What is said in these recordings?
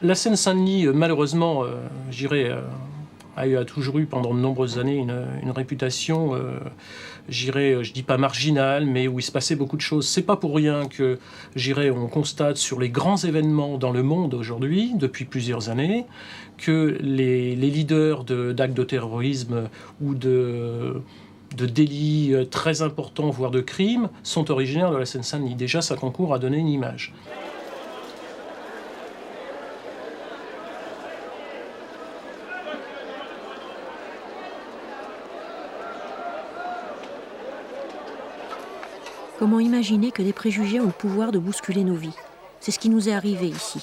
La Seine-Saint-Denis, malheureusement, a toujours eu pendant de nombreuses années une réputation, je dis pas marginale, mais où il se passait beaucoup de choses. C'est pas pour rien que, on constate sur les grands événements dans le monde aujourd'hui, depuis plusieurs années, que les leaders d'actes de terrorisme ou de délits très importants, voire de crimes, sont originaires de la Seine-Saint-Denis. Déjà, ça concourt à donner une image. Comment imaginer que des préjugés ont le pouvoir de bousculer nos vies? C'est ce qui nous est arrivé ici.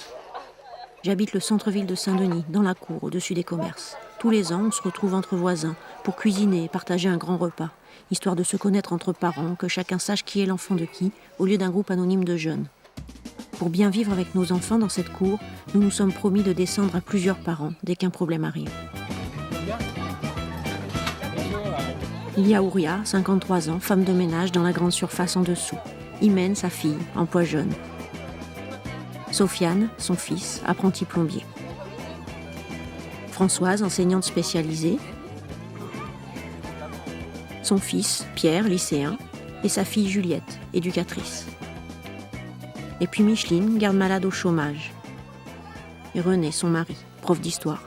J'habite le centre-ville de Saint-Denis, dans la cour, au-dessus des commerces. Tous les ans, on se retrouve entre voisins pour cuisiner et partager un grand repas, histoire de se connaître entre parents, que chacun sache qui est l'enfant de qui, au lieu d'un groupe anonyme de jeunes. Pour bien vivre avec nos enfants dans cette cour, nous nous sommes promis de descendre à plusieurs parents dès qu'un problème arrive. Il y a Ouria, 53 ans, femme de ménage dans la grande surface en dessous. Imen, sa fille, emploi jeune. Sofiane, son fils, apprenti plombier. Françoise, enseignante spécialisée. Son fils, Pierre, lycéen. Et sa fille Juliette, éducatrice. Et puis Micheline, garde-malade au chômage. Et René, son mari, prof d'histoire.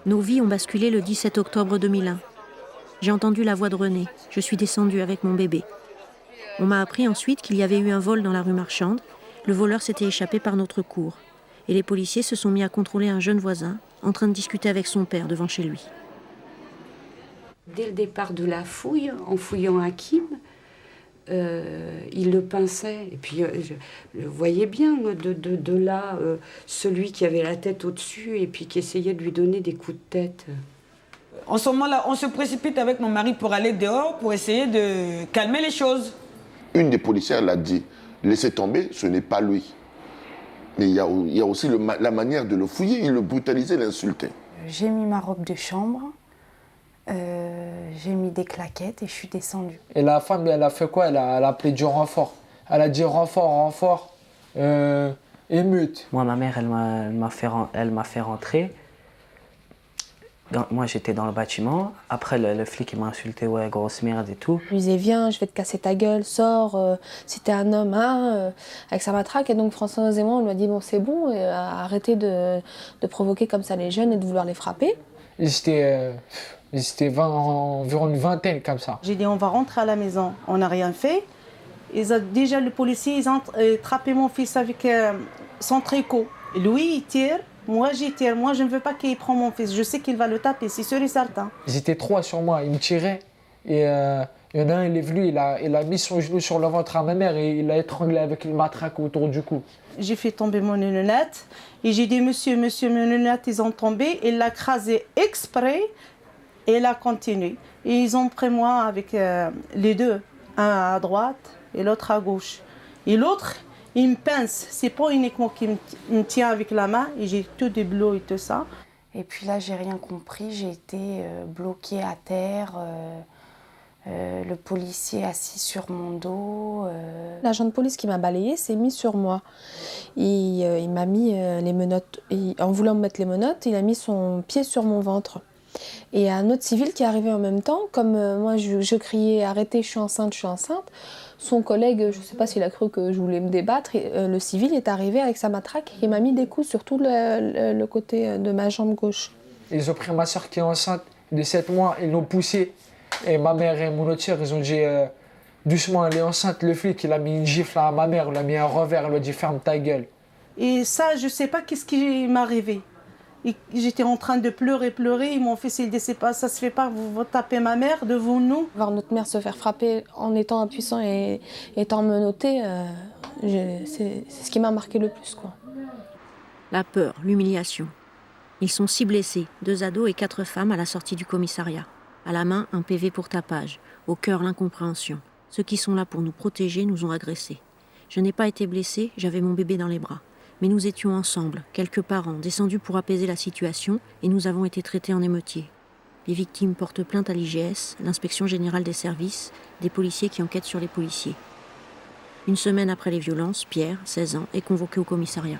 Nos vies ont basculé le 17 octobre 2001. J'ai entendu la voix de René. Je suis descendue avec mon bébé. On m'a appris ensuite qu'il y avait eu un vol dans la rue Marchande. Le voleur s'était échappé par notre cour. Et les policiers se sont mis à contrôler un jeune voisin, en train de discuter avec son père devant chez lui. Dès le départ de la fouille, en fouillant Hakim, il le pinçait. Et puis, je voyais bien de là celui qui avait la tête au-dessus et puis qui essayait de lui donner des coups de tête. En ce moment-là, on se précipite avec mon mari pour aller dehors, pour essayer de calmer les choses. Une des policières l'a dit, laissez tomber, ce n'est pas lui. Mais il y a aussi la manière de le fouiller, il le brutalisait, l'insultait. J'ai mis ma robe de chambre. J'ai mis des claquettes et je suis descendue. Et la femme, elle a fait quoi? Elle a appelé du renfort. Elle a dit renfort, émeute. Moi, ma mère, elle m'a fait rentrer. Moi, j'étais dans le bâtiment. Après, le flic, il m'a insulté, ouais, grosse merde et tout. Je lui disais, viens, je vais te casser ta gueule, sors, si t'es un homme, avec sa matraque. Et donc, Françoise et moi, on lui a dit, bon, c'est bon, arrêtez de provoquer comme ça les jeunes et de vouloir les frapper. C'était environ une vingtaine comme ça. J'ai dit on va rentrer à la maison, on n'a rien fait. Déjà le policier, ils ont attrapé mon fils avec son tricot. Lui il tire, moi j'y tire, moi je ne veux pas qu'il prenne mon fils, je sais qu'il va le taper, c'est sûr et certain. Ils étaient trois sur moi, ils me tiraient et il y en a un, il est venu, il a mis son genou sur le ventre à ma mère et il l'a étranglé avec une matraque autour du cou. J'ai fait tomber mon lunette et j'ai dit monsieur, mes lunettes ils ont tombé, il l'a écrasé exprès. Et il a continué. Et ils ont pris moi avec les deux, un à droite et l'autre à gauche. Et l'autre, il me pince. C'est pas uniquement qu'il me tient avec la main, et j'ai tout des bleus et tout ça. Et puis là, j'ai rien compris. J'ai été bloquée à terre. Le policier assis sur mon dos. L'agent de police qui m'a balayée s'est mis sur moi. Il m'a mis les menottes. En voulant me mettre les menottes, il a mis son pied sur mon ventre. Et un autre civil qui est arrivé en même temps, comme moi je criais « Arrêtez, je suis enceinte », son collègue, je ne sais pas s'il a cru que je voulais me débattre, le civil est arrivé avec sa matraque et m'a mis des coups sur tout le côté de ma jambe gauche. Ils ont pris ma soeur qui est enceinte de 7 mois, ils l'ont poussée. Et ma mère et mon autre soeur, ils ont dit doucement, elle est enceinte. Le flic, il a mis une gifle à ma mère, il a mis un revers, il a dit ferme ta gueule. Et ça, je ne sais pas qu'est-ce qui m'est arrivé. J'étais en train de pleurer. Et mon fils, il dit, c'est pas, ça se fait pas, vous tapez ma mère devant nous. Voir notre mère se faire frapper en étant impuissant et étant menottée, c'est ce qui m'a marqué le plus, quoi. La peur, l'humiliation. Ils sont 6 blessés, 2 ados et 4 femmes à la sortie du commissariat. À la main, un PV pour tapage. Au cœur, l'incompréhension. Ceux qui sont là pour nous protéger nous ont agressés. Je n'ai pas été blessée, j'avais mon bébé dans les bras. Mais nous étions ensemble, quelques parents, descendus pour apaiser la situation, et nous avons été traités en émeutiers. Les victimes portent plainte à l'IGS, l'inspection générale des services, des policiers qui enquêtent sur les policiers. Une semaine après les violences, Pierre, 16 ans, est convoqué au commissariat.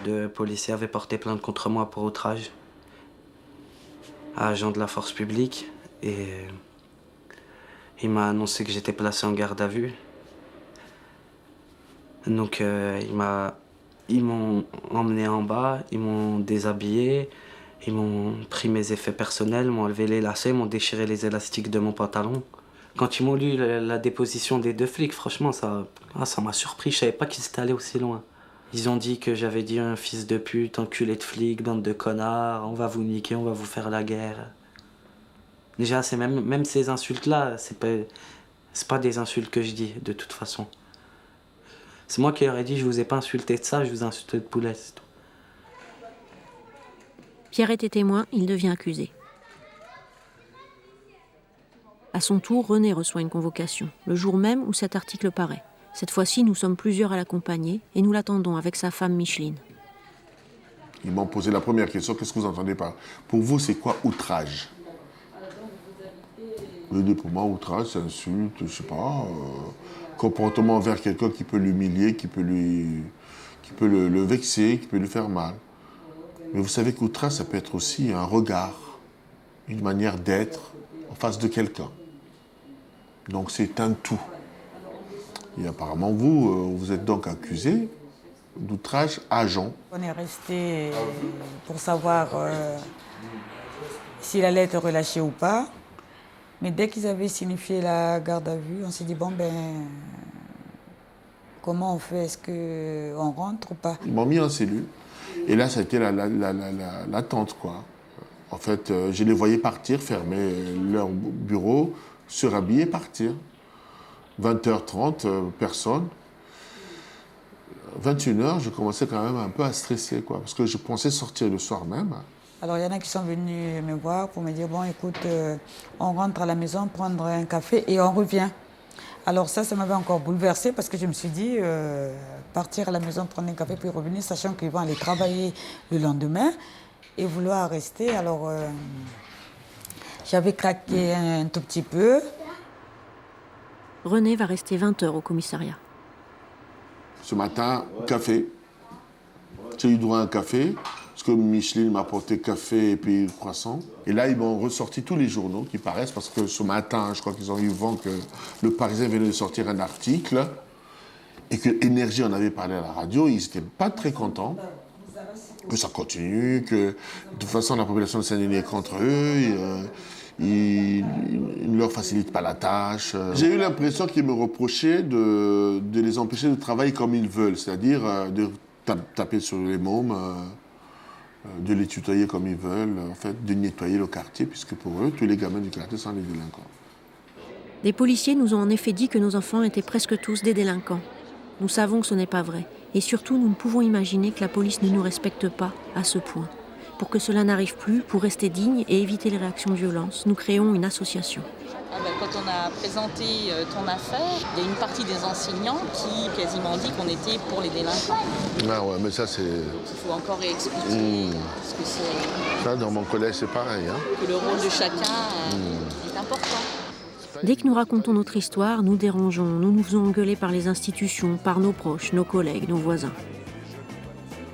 2 policiers avaient porté plainte contre moi pour outrage à agent de la force publique et il m'a annoncé que j'étais placé en garde à vue. Donc ils m'ont emmené en bas, ils m'ont déshabillé, ils m'ont pris mes effets personnels, m'ont enlevé les lacets, m'ont déchiré les élastiques de mon pantalon. Quand ils m'ont lu la déposition des 2 flics, franchement, ça m'a surpris. Je savais pas qu'ils étaient allés aussi loin. Ils ont dit que j'avais dit un fils de pute, enculé de flic, bande de connards, on va vous niquer, on va vous faire la guerre. Déjà, c'est même ces insultes-là, c'est pas des insultes que je dis, de toute façon. C'est moi qui leur ai dit, je vous ai pas insulté de ça, je vous ai insulté de poulet, c'est tout. Pierre était témoin, il devient accusé. À son tour, René reçoit une convocation, le jour même où cet article paraît. Cette fois-ci, nous sommes plusieurs à l'accompagner et nous l'attendons avec sa femme Micheline. Ils m'ont posé la première question, qu'est-ce que vous entendez par... Pour vous, c'est quoi outrage? Pour moi, outrage, c'est insulte, je sais pas, comportement envers quelqu'un qui peut l'humilier, qui peut le vexer, qui peut lui faire mal. Mais vous savez qu'outrage, ça peut être aussi un regard, une manière d'être en face de quelqu'un. Donc c'est un tout. Et apparemment, vous êtes donc accusé d'outrage agent. On est resté pour savoir s'il allait être relâché ou pas. Mais dès qu'ils avaient signifié la garde à vue, on s'est dit, bon ben, comment on fait? Est-ce qu'on rentre ou pas? Ils m'ont mis en cellule. Et là, ça a été l'attente, quoi. En fait, je les voyais partir, fermer leur bureau, se rhabiller, partir. 20h30, personne. 21h, je commençais quand même un peu à stresser, quoi, parce que je pensais sortir le soir même. Alors, il y en a qui sont venus me voir pour me dire, bon, écoute, on rentre à la maison, prendre un café et on revient. Alors ça m'avait encore bouleversée parce que je me suis dit, partir à la maison, prendre un café puis revenir, sachant qu'ils vont aller travailler le lendemain et vouloir rester. Alors, j'avais craqué un tout petit peu. René va rester 20 heures au commissariat. Ce matin, café. J'ai eu droit à un café, parce que Micheline m'a apporté café et puis croissant. Et là, ils m'ont ressorti tous les journaux qui paraissent, parce que ce matin, je crois qu'ils ont eu vent que le Parisien venait de sortir un article, et que Énergie en avait parlé à la radio, ils n'étaient pas très contents, que ça continue, que de toute façon, la population de Saint-Denis est contre eux, ils ne leur facilitent pas la tâche. J'ai eu l'impression qu'ils me reprochaient de les empêcher de travailler comme ils veulent, c'est-à-dire de taper sur les mômes, de les tutoyer comme ils veulent, en fait, de nettoyer le quartier, puisque pour eux, tous les gamins du quartier sont des délinquants. Des policiers nous ont en effet dit que nos enfants étaient presque tous des délinquants. Nous savons que ce n'est pas vrai. Et surtout, nous ne pouvons imaginer que la police ne nous respecte pas à ce point. Pour que cela n'arrive plus, pour rester digne et éviter les réactions de violence, nous créons une association. Quand on a présenté ton affaire, il y a une partie des enseignants qui quasiment dit qu'on était pour les délinquants. Ah ouais, mais ça c'est... Il faut encore réexpliquer ce que c'est. Ça, dans mon collège, c'est pareil. Hein? Que le rôle de chacun est important. Dès que nous racontons notre histoire, nous dérangeons, nous nous faisons engueuler par les institutions, par nos proches, nos collègues, nos voisins.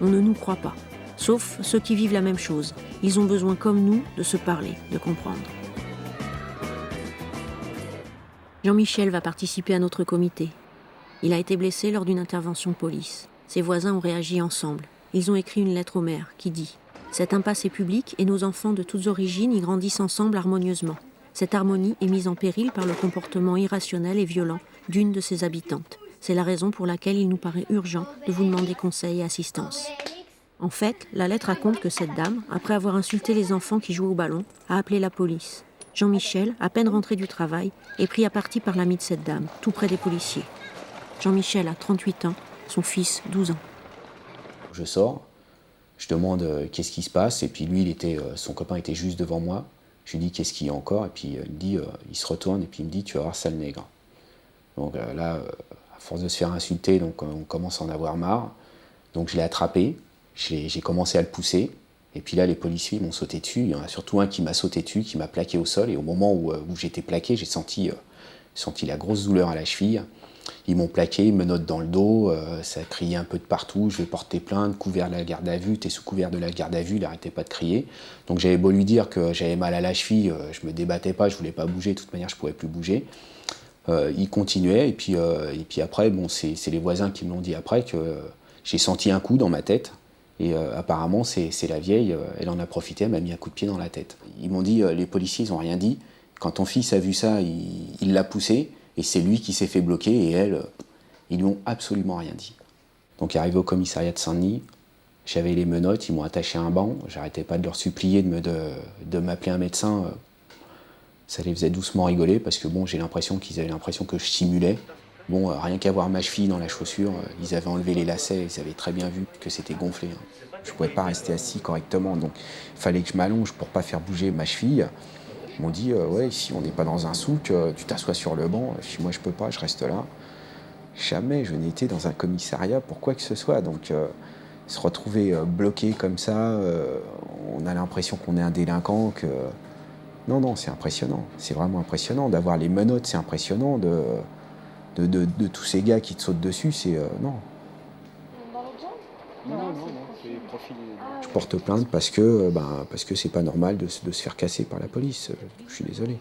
On ne nous croit pas, sauf ceux qui vivent la même chose. Ils ont besoin, comme nous, de se parler, de comprendre. Jean-Michel va participer à notre comité. Il a été blessé lors d'une intervention de police. Ses voisins ont réagi ensemble. Ils ont écrit une lettre au maire qui dit « Cette impasse est publique et nos enfants de toutes origines y grandissent ensemble harmonieusement. Cette harmonie est mise en péril par le comportement irrationnel et violent d'une de ses habitantes. C'est la raison pour laquelle il nous paraît urgent de vous demander conseil et assistance. » En fait, la lettre raconte que cette dame, après avoir insulté les enfants qui jouaient au ballon, a appelé la police. Jean-Michel, à peine rentré du travail, est pris à partie par l'ami de cette dame, tout près des policiers. Jean-Michel a 38 ans, son fils 12 ans. Je sors, je demande qu'est-ce qui se passe, et puis lui, son copain était juste devant moi. Je lui dis qu'est-ce qu'il y a encore, et puis il me dit, il se retourne, et puis il me dit tu vas voir sale nègre. Donc là, à force de se faire insulter, donc, on commence à en avoir marre. Donc je l'ai attrapé, j'ai commencé à le pousser. Et puis là, les policiers m'ont sauté dessus. Il y en a surtout un qui m'a sauté dessus, qui m'a plaqué au sol. Et au moment où j'étais plaqué, j'ai senti la grosse douleur à la cheville. Ils m'ont plaqué, ils me notent dans le dos, ça criait un peu de partout, je vais porter plainte, couvert de la garde à vue, t'es sous couvert de la garde à vue, il n'arrêtait pas de crier. Donc j'avais beau lui dire que j'avais mal à la cheville, je me débattais pas, je voulais pas bouger, de toute manière je pouvais plus bouger. Il continuait, et puis après, bon, c'est les voisins qui me l'ont dit après, que j'ai senti un coup dans ma tête, et apparemment c'est la vieille, elle en a profité, elle m'a mis un coup de pied dans la tête. Ils m'ont dit, les policiers ils ont rien dit, quand ton fils a vu ça, il l'a poussé, et c'est lui qui s'est fait bloquer, et elle, ils lui ont absolument rien dit. Donc arrivé au commissariat de Saint-Denis, j'avais les menottes, ils m'ont attaché à un banc, j'arrêtais pas de leur supplier de m'appeler un médecin. Ça les faisait doucement rigoler, parce que bon, j'ai l'impression qu'ils avaient l'impression que je simulais. Bon, rien qu'à voir ma cheville dans la chaussure, ils avaient enlevé les lacets, ils avaient très bien vu que c'était gonflé. Je pouvais pas rester assis correctement, donc il fallait que je m'allonge pour pas faire bouger ma cheville. Ils m'ont dit, ouais, ici on n'est pas dans un souk, tu t'assois sur le banc. Je dis, moi je peux pas, je reste là. Jamais je n'ai été dans un commissariat pour quoi que ce soit. Donc se retrouver bloqué comme ça, on a l'impression qu'on est un délinquant. Non, c'est impressionnant. C'est vraiment impressionnant. D'avoir les menottes, c'est impressionnant. De tous ces gars qui te sautent dessus, c'est... non. Non, c'est profil. Je porte plainte parce que c'est pas normal de se faire casser par la police. Je suis désolé.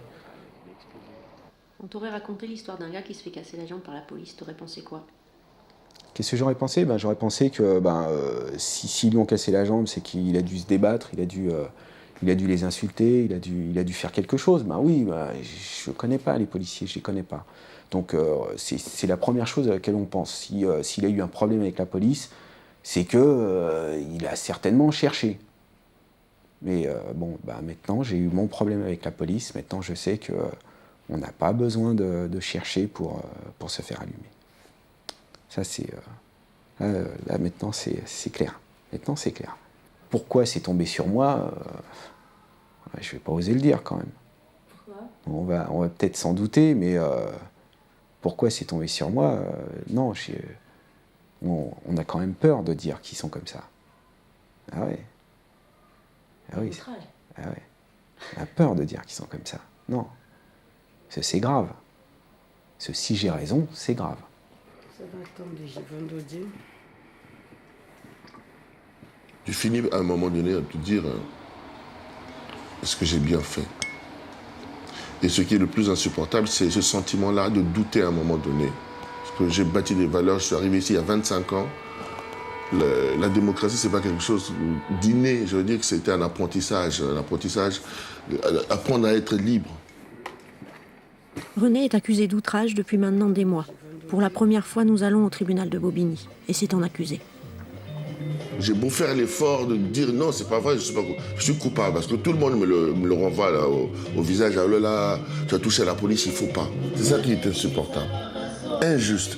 On t'aurait raconté l'histoire d'un gars qui se fait casser la jambe par la police. T'aurais pensé quoi? Qu'est-ce que j'aurais pensé? J'aurais pensé que s'ils lui ont cassé la jambe, c'est qu'il a dû se débattre, il a dû les insulter, il a dû faire quelque chose. Oui, je connais pas les policiers, je les connais pas. Donc c'est la première chose à laquelle on pense. S'il a eu un problème avec la police, c'est qu'il a certainement cherché. Mais maintenant, j'ai eu mon problème avec la police. Maintenant, je sais qu'on n'a pas besoin de chercher pour se faire allumer. Ça, c'est... là, maintenant, c'est clair. Maintenant, c'est clair. Pourquoi c'est tombé sur moi je ne vais pas oser le dire, quand même. Pourquoi? On va peut-être s'en douter, mais pourquoi c'est tombé sur moi non, on a quand même peur de dire qu'ils sont comme ça. Ah ouais. Ah oui. Ah ouais. On a peur de dire qu'ils sont comme ça. Non. C'est grave. Si j'ai raison, c'est grave. Ça va attendre, j'ai vendredi. Tu finis à un moment donné à te dire est-ce que j'ai bien fait? Et ce qui est le plus insupportable, c'est ce sentiment-là de douter à un moment donné. Parce que j'ai bâti des valeurs, je suis arrivé ici il y a 25 ans. La démocratie, c'est pas quelque chose d'inné. Je veux dire que c'était un apprentissage, apprendre à être libre. René est accusé d'outrage depuis maintenant des mois. Pour la première fois, nous allons au tribunal de Bobigny, et c'est en accusé. J'ai beau faire l'effort de dire non, c'est pas vrai, je suis coupable, parce que tout le monde me le renvoie là, au visage. Ah là, tu as touché à la police, il faut pas. C'est ça qui est insupportable. Injuste.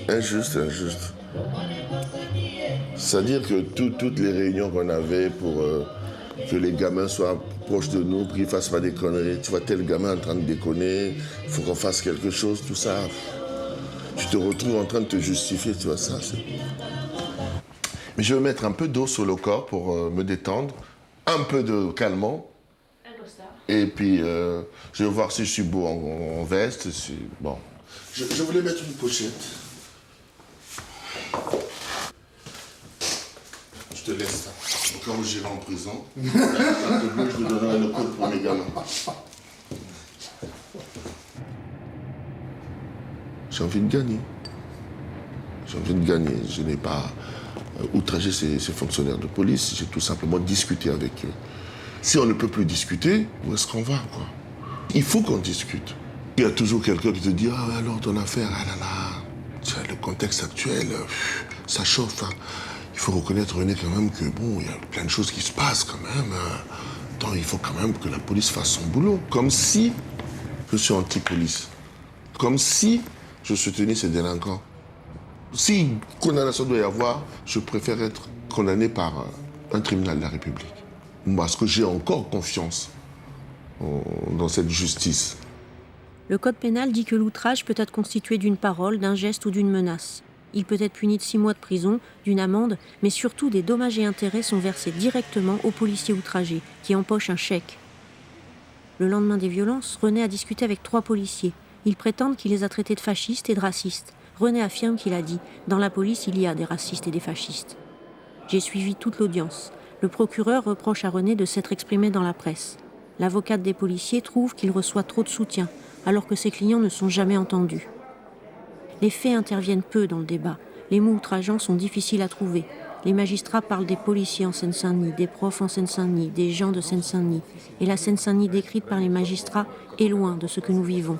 C'est-à-dire que toutes les réunions qu'on avait pour que les gamins soient proches de nous, pour qu'ils ne fassent pas des conneries. Tu vois tel gamin en train de déconner, il faut qu'on fasse quelque chose, tout ça. Tu te retrouves en train de te justifier, tu vois ça. Mais je vais mettre un peu d'eau sur le corps pour me détendre, un peu de calmant. Et puis, je vais voir si je suis beau en veste. Bon. Je voulais mettre une pochette. Je te laisse ça. Au cas où j'irai en prison, je te donnerai le code pour mes gamins. J'ai envie de gagner. Je n'ai pas outragé ces fonctionnaires de police. J'ai tout simplement discuté avec eux. Si on ne peut plus discuter, où est-ce qu'on va, quoi? Il faut qu'on discute. Il y a toujours quelqu'un qui te dit « Ah, alors ton affaire, ah là là, le contexte actuel, ça chauffe. Hein. » Il faut reconnaître, René, quand même, que bon, il y a plein de choses qui se passent quand même. Donc il faut quand même que la police fasse son boulot. Comme si je suis anti-police. Comme si je soutenais ces délinquants. Si condamnation doit y avoir, je préfère être condamné par un tribunal de la République. Parce que j'ai encore confiance dans cette justice. Le code pénal dit que l'outrage peut être constitué d'une parole, d'un geste ou d'une menace. Il peut être puni de 6 mois de prison, d'une amende, mais surtout des dommages et intérêts sont versés directement au policier outragé, qui empoche un chèque. Le lendemain des violences, René a discuté avec 3 policiers. Ils prétendent qu'il les a traités de fascistes et de racistes. René affirme qu'il a dit « Dans la police, il y a des racistes et des fascistes ». J'ai suivi toute l'audience. Le procureur reproche à René de s'être exprimé dans la presse. L'avocate des policiers trouve qu'il reçoit trop de soutien, alors que ses clients ne sont jamais entendus. Les faits interviennent peu dans le débat. Les mots outrageants sont difficiles à trouver. Les magistrats parlent des policiers en Seine-Saint-Denis, des profs en Seine-Saint-Denis, des gens de Seine-Saint-Denis. Et la Seine-Saint-Denis décrite par les magistrats est loin de ce que nous vivons.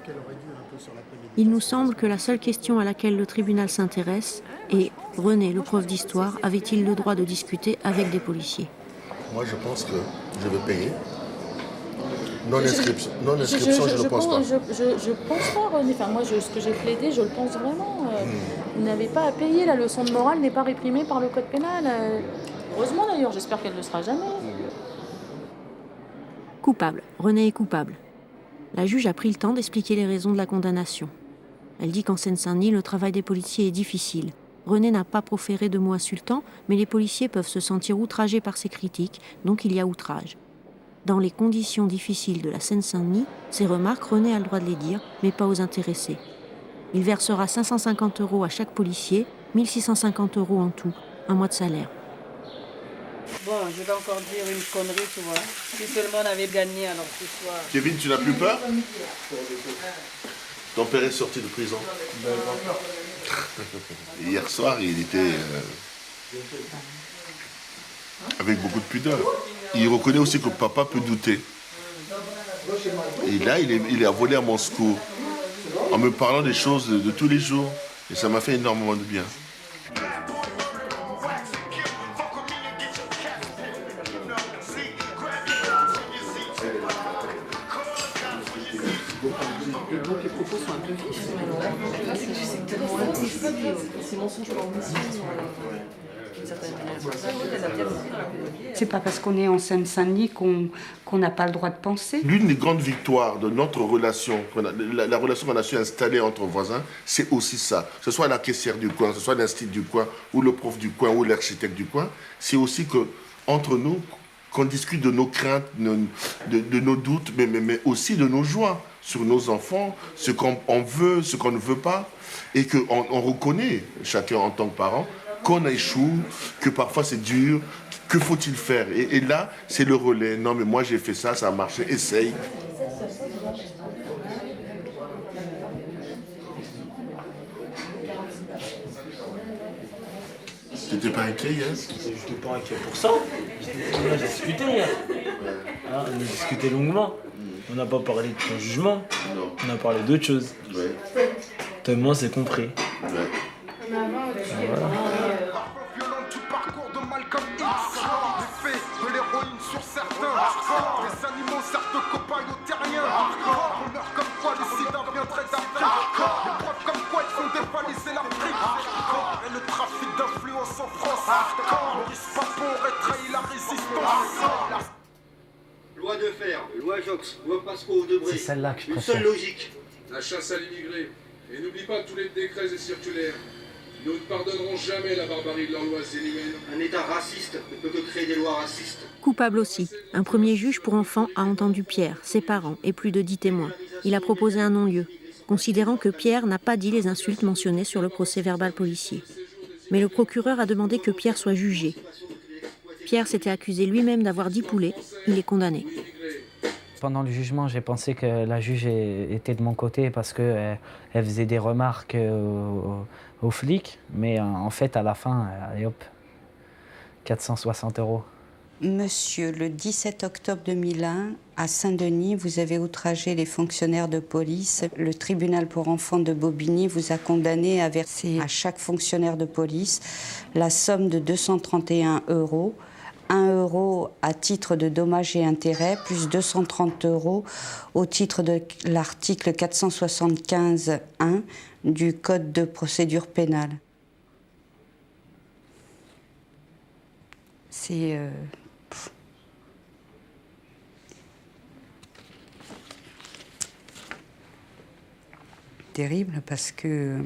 Il nous semble que la seule question à laquelle le tribunal s'intéresse est « René, le prof d'histoire, avait-il le droit de discuter avec des policiers ?» Moi, je pense que je vais payer. Non-inscription, je ne pense pas. Je pense pas, René. Enfin, moi, ce que j'ai plaidé, je le pense vraiment. Vous n'avez pas à payer. La leçon de morale n'est pas réprimée par le code pénal. Heureusement, d'ailleurs. J'espère qu'elle ne le sera jamais. Coupable. René est coupable. La juge a pris le temps d'expliquer les raisons de la condamnation. Elle dit qu'en Seine-Saint-Denis, le travail des policiers est difficile. René n'a pas proféré de mots insultants, mais les policiers peuvent se sentir outragés par ses critiques, donc il y a outrage. Dans les conditions difficiles de la Seine-Saint-Denis, ces remarques, René a le droit de les dire, mais pas aux intéressés. Il versera 550 € à chaque policier, 1 650 € en tout, un mois de salaire. Bon, je vais encore dire une connerie, tu vois. Si seulement on avait gagné alors ce soir. Kevin, tu n'as plus peur? Ton père est sorti de prison. Hier soir, il était avec beaucoup de pudeur. Il reconnaît aussi que papa peut douter. Et là, il a volé à mon secours en me parlant des choses de tous les jours. Et ça m'a fait énormément de bien. Les propos sont un peu vifs. C'est mensonge par omission. C'est pas parce qu'on est en Seine-Saint-Denis qu'on n'a pas le droit de penser. L'une des grandes victoires de notre relation, la relation qu'on a su installer entre voisins, c'est aussi ça. Que ce soit la caissière du coin, que ce soit l'institut du coin, ou le prof du coin, ou l'architecte du coin, c'est aussi que entre nous, qu'on discute de nos craintes, de nos doutes, mais aussi de nos joies sur nos enfants, ce qu'on veut, ce qu'on ne veut pas, et qu'on reconnaît, chacun en tant que parent, qu'on échoue, que parfois c'est dur, que faut-il faire? Et là, c'est le relais. Non, mais moi j'ai fait ça, ça a marché, essaye. Tu n'étais pas inquiet hier? Je n'étais pas inquiet pour ça. On a discuté hier. On a discuté longuement. On n'a pas parlé de ton jugement. On a parlé d'autre chose. Toi et moi, c'est compris. Voilà. Loi de fer, loi Jox, loi Pasco-Debré. C'est celle-là que je Une préfère. seule logique. La chasse à l'immigré. Et n'oublie pas tous les décrets et circulaires. Nous ne pardonnerons jamais la barbarie de leurs lois inhumaines. Un État raciste ne peut que créer des lois racistes. Coupable aussi. Un premier juge pour enfants a entendu Pierre, ses parents et plus de 10 témoins. Il a proposé un non-lieu, considérant que Pierre n'a pas dit les insultes mentionnées sur le procès-verbal policier. Mais le procureur a demandé que Pierre soit jugé. Pierre s'était accusé lui-même d'avoir dit poulet. Il est condamné. Pendant le jugement, j'ai pensé que la juge était de mon côté parce qu'elle faisait des remarques aux flics. Mais en fait, à la fin, allez hop, 460 €. Monsieur, le 17 octobre 2001, à Saint-Denis, vous avez outragé les fonctionnaires de police. Le tribunal pour enfants de Bobigny vous a condamné à verser à chaque fonctionnaire de police la somme de 231 €, 1 € à titre de dommages et intérêts, plus 230 € au titre de l'article 475-1 du Code de procédure pénale. C'est... terrible parce que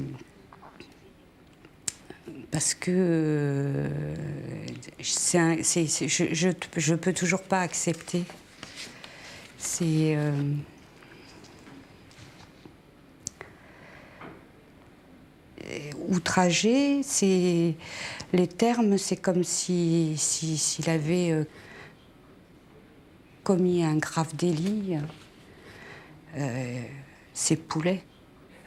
je peux toujours pas accepter. C'est outragé, c'est les termes, c'est comme s'il avait commis un grave délit. C'est poulet.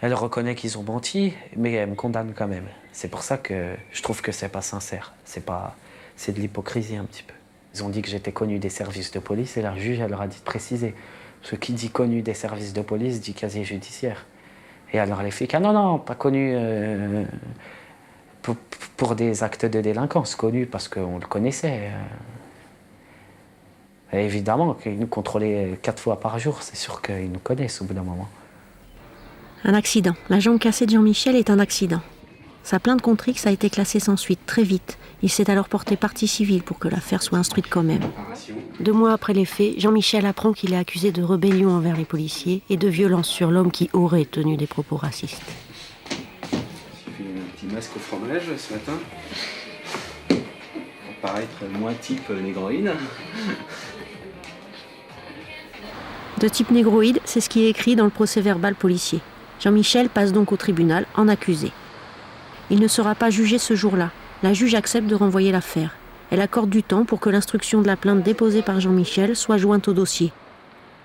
Elle reconnaît qu'ils ont menti, mais elle me condamne quand même. C'est pour ça que je trouve que c'est pas sincère. C'est de l'hypocrisie un petit peu. Ils ont dit que j'étais connu des services de police et la juge, elle leur a dit de préciser. Ce qui dit connu des services de police dit casier judiciaire. Et alors les flics, ah non, pas connu pour des actes de délinquance, connu parce qu'on le connaissait. Et évidemment, qu'ils nous contrôlaient 4 fois par jour, c'est sûr qu'ils nous connaissent au bout d'un moment. Un accident. La jambe cassée de Jean-Michel est un accident. Sa plainte contre X a été classée sans suite, très vite. Il s'est alors porté partie civile pour que l'affaire soit instruite quand même. 2 mois après les faits, Jean-Michel apprend qu'il est accusé de rébellion envers les policiers et de violence sur l'homme qui aurait tenu des propos racistes. J'ai fait un petit masque au fromage ce matin. Pour paraître moins type négroïde. De type négroïde, c'est ce qui est écrit dans le procès-verbal policier. Jean-Michel passe donc au tribunal en accusé. Il ne sera pas jugé ce jour-là. La juge accepte de renvoyer l'affaire. Elle accorde du temps pour que l'instruction de la plainte déposée par Jean-Michel soit jointe au dossier.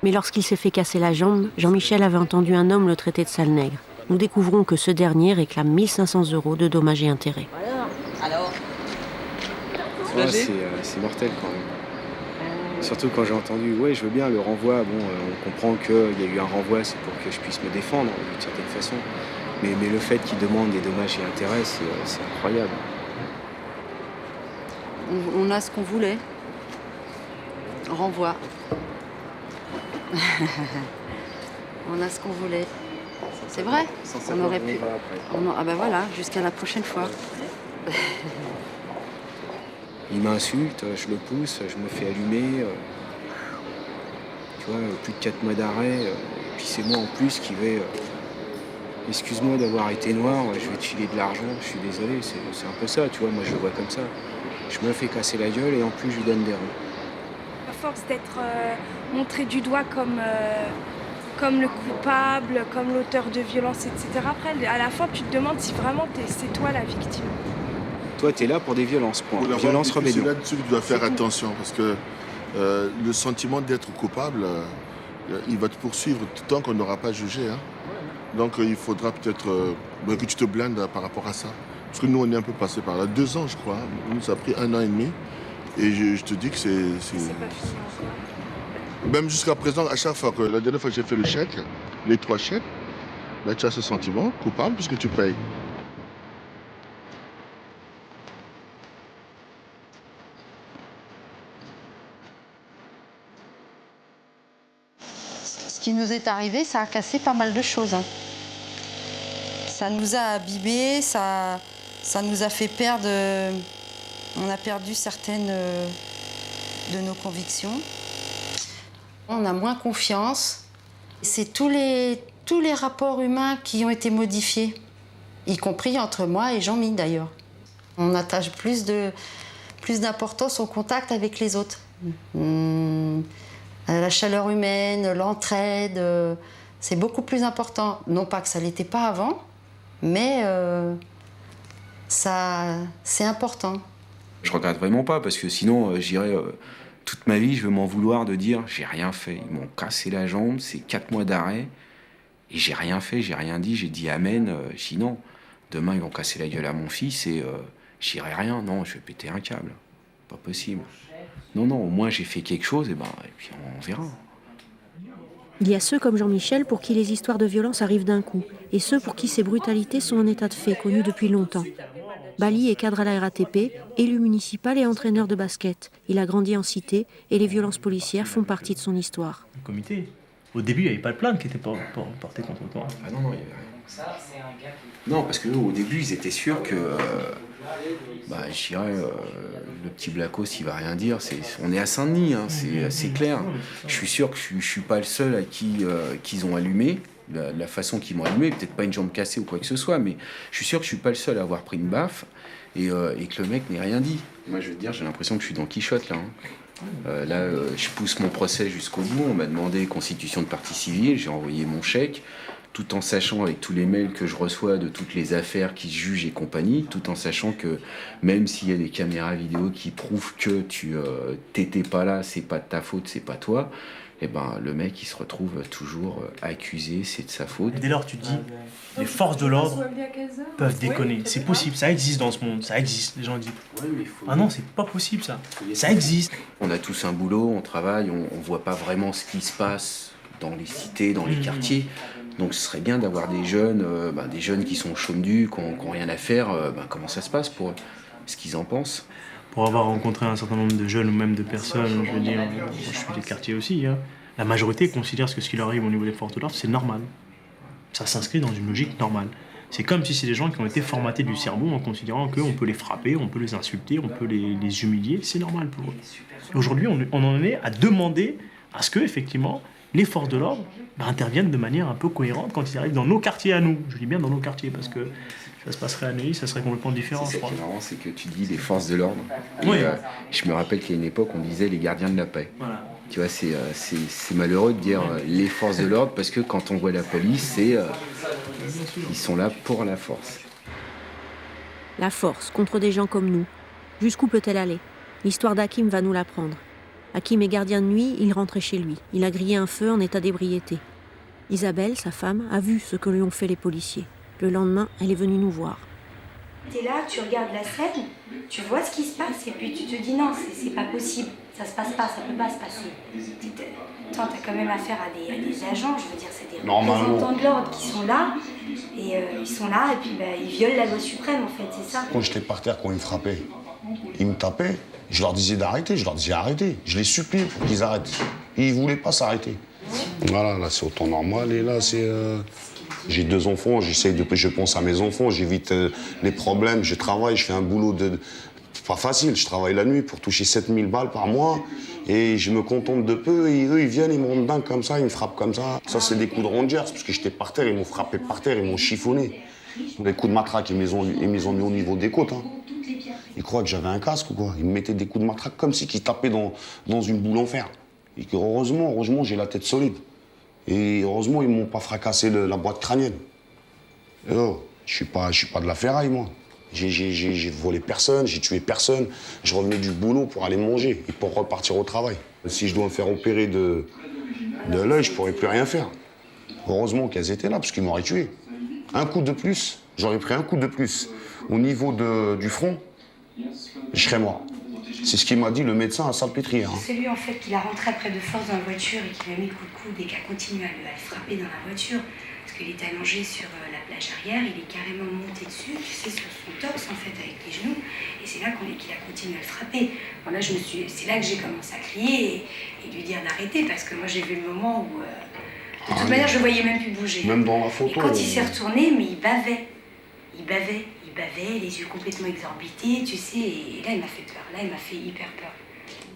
Mais lorsqu'il s'est fait casser la jambe, Jean-Michel avait entendu un homme le traiter de sale nègre. Nous découvrons que ce dernier réclame 1 500 € de dommages et intérêts. Alors, C'est mortel quand même. Surtout quand j'ai entendu, ouais, je veux bien le renvoi. Bon, on comprend qu'il y a eu un renvoi, c'est pour que je puisse me défendre d'une certaine façon. Mais le fait qu'il demande des dommages et intérêts, c'est incroyable. On a ce qu'on voulait. Renvoi. On a ce qu'on voulait. C'est vrai. On aurait pu. Ah ben voilà, jusqu'à la prochaine fois. Il m'insulte, je le pousse, je me fais allumer. Tu vois, plus de 4 mois d'arrêt. Et puis c'est moi en plus qui vais... Excuse-moi d'avoir été noir, je vais te filer de l'argent, je suis désolé, c'est un peu ça, tu vois, moi je le vois comme ça. Je me fais casser la gueule et en plus je lui donne des ronds. À force d'être montré du doigt comme le coupable, comme l'auteur de violence, etc. Après, à la fin, tu te demandes si vraiment c'est toi la victime. Toi, tu es là pour des violences, point. Violence, rébellion. C'est là-dessus que tu dois faire attention, parce que le sentiment d'être coupable, il va te poursuivre tant qu'on n'aura pas jugé. Hein. Donc il faudra peut-être que tu te blindes par rapport à ça. Parce que nous, on est un peu passé par là. 2 ans, je crois. Nous, ça a pris 1 an et demi. Et je te dis que c'est... pas fini encore. Même jusqu'à présent, à chaque fois la dernière fois que j'ai fait le chèque, les 3 chèques, là, tu as ce sentiment coupable puisque tu payes. Ce qui nous est arrivé, ça a cassé pas mal de choses. Hein. Ça nous a abîmés, ça nous a fait perdre... On a perdu certaines de nos convictions. On a moins confiance. C'est tous les rapports humains qui ont été modifiés, y compris entre moi et Jean-Mi d'ailleurs. On attache plus d'importance au contact avec les autres. La chaleur humaine, l'entraide, c'est beaucoup plus important. Non pas que ça ne l'était pas avant, mais c'est important. Je regrette vraiment pas, parce que sinon, j'irais toute ma vie, je vais m'en vouloir de dire j'ai rien fait. Ils m'ont cassé la jambe, c'est 4 mois d'arrêt, et j'ai rien fait, j'ai rien dit, j'ai dit amen. Sinon, demain, ils vont casser la gueule à mon fils et j'irai rien. Non, je vais péter un câble. Pas possible. Non, au moins j'ai fait quelque chose, et puis on verra. Il y a ceux comme Jean-Michel pour qui les histoires de violence arrivent d'un coup, et ceux pour qui ces brutalités sont un état de fait connu depuis longtemps. Bali est cadre à la RATP, élu municipal et entraîneur de basket. Il a grandi en cité et les violences policières font partie de son histoire. Le comité, au début, il n'y avait pas de plainte qui était portée contre toi. Ah non, il n'y avait rien. Non, parce qu'au début, ils étaient sûrs que... je dirais, le petit Blacos, il va rien dire. On est à Saint-Denis, hein, c'est clair. Je suis sûr que je ne suis pas le seul à qui qu'ils ont allumé. la façon qu'ils m'ont allumé, peut-être pas une jambe cassée ou quoi que ce soit, mais je suis sûr que je suis pas le seul à avoir pris une baffe et que le mec n'ait rien dit. Moi, je veux te dire, j'ai l'impression que je suis dans Quichotte, là. Je pousse mon procès jusqu'au bout. On m'a demandé constitution de partie civile, j'ai envoyé mon chèque, tout en sachant avec tous les mails que je reçois de toutes les affaires qui se jugent et compagnie, tout en sachant que même s'il y a des caméras vidéo qui prouvent que tu t'étais pas là, c'est pas de ta faute, c'est pas toi, et ben le mec il se retrouve toujours accusé, c'est de sa faute. Et dès lors tu te dis, les forces de l'ordre peuvent déconner, c'est possible, ça existe dans ce monde, ça existe, les gens disent. Ah non, c'est pas possible ça, ça existe. On a tous un boulot, on travaille, on voit pas vraiment ce qui se passe dans les cités, dans les quartiers. Donc ce serait bien d'avoir des jeunes qui sont chaumes du, qui n'ont rien à faire. Comment ça se passe pour eux, ce qu'ils en pensent. Pour avoir rencontré un certain nombre de jeunes ou même de personnes, je veux dire, je suis des quartiers aussi, hein, la majorité considère que ce qui leur arrive au niveau des forces de l'ordre, c'est normal. Ça s'inscrit dans une logique normale. C'est comme si c'est des gens qui ont été formatés du cerveau en considérant qu'on peut les frapper, on peut les insulter, on peut les humilier, c'est normal pour eux. Aujourd'hui, on en est à demander à ce que, effectivement, les forces de l'ordre interviennent de manière un peu cohérente quand ils arrivent dans nos quartiers à nous. Je dis bien dans nos quartiers parce que ça se passerait à Neuilly, ça serait complètement différent, je crois. Ce qui est marrant, c'est que tu dis les forces de l'ordre. Oui. Je me rappelle qu'à une époque, on disait les gardiens de la paix. Voilà. Tu vois, c'est malheureux de dire les forces de l'ordre parce que quand on voit la police, ils sont là pour la force. La force contre des gens comme nous. Jusqu'où peut-elle aller? L'histoire d'Hakim va nous l'apprendre. Hakim est gardien de nuit, il rentrait chez lui. Il a grillé un feu en état d'ébriété. Isabelle, sa femme, a vu ce que lui ont fait les policiers. Le lendemain, elle est venue nous voir. T'es là, tu regardes la scène, tu vois ce qui se passe et puis tu te dis non, c'est pas possible, ça se passe pas, ça peut pas se passer. T'as quand même affaire à des agents, je veux dire, c'est des représentants de l'ordre qui sont là et ils sont là et puis ils violent la loi suprême en fait, c'est ça. Quand j'étais par terre, quand ils me frappaient, ils me tapaient, je leur disais d'arrêter, je leur disais arrêtez, je les supplie pour qu'ils arrêtent. Ils voulaient pas s'arrêter. Voilà, là c'est au temps normal et là c'est... J'ai 2 enfants, je pense à mes enfants, j'évite les problèmes, je travaille, je fais un boulot pas facile, je travaille la nuit pour toucher 7000 balles par mois et je me contente de peu et eux ils viennent, ils me rendent dingue comme ça, ils me frappent comme ça. Ça c'est des coups de rangers parce que j'étais par terre, ils m'ont frappé par terre, ils m'ont chiffonné. Des coups de matraque, ils me les ont mis au niveau des côtes. Hein. Ils croient que j'avais un casque ou quoi, ils me mettaient des coups de matraque comme si ils tapaient dans une boule en fer. Et que heureusement j'ai la tête solide. Et heureusement, ils m'ont pas fracassé la boîte crânienne. Et oh, je suis pas de la ferraille, moi. J'ai volé personne, j'ai tué personne. Je revenais du boulot pour aller manger et pour repartir au travail. Si je dois me faire opérer de l'œil, je pourrais plus rien faire. Heureusement qu'elles étaient là, parce qu'ils m'auraient tué. Un coup de plus, j'aurais pris un coup de plus au niveau du front, je serais mort. C'est ce qu'il m'a dit le médecin à Salpêtrière. C'est lui en fait qui l'a rentré après de force dans la voiture et qui lui a mis le coup de coude et qui a continué à le frapper dans la voiture. Parce qu'il était allongé sur la plage arrière, il est carrément monté dessus, tu sais, sur son torse en fait avec les genoux. Et c'est là qu'il a continué à le frapper. Bon, là, c'est là que j'ai commencé à crier et lui dire d'arrêter parce que moi j'ai vu le moment où de toute manière je ne voyais même plus bouger. Même dans la photo. Et quand il s'est retourné, mais il bavait. Il bavait, les yeux complètement exorbités, tu sais, et là, il m'a fait peur. Là, il m'a fait hyper peur.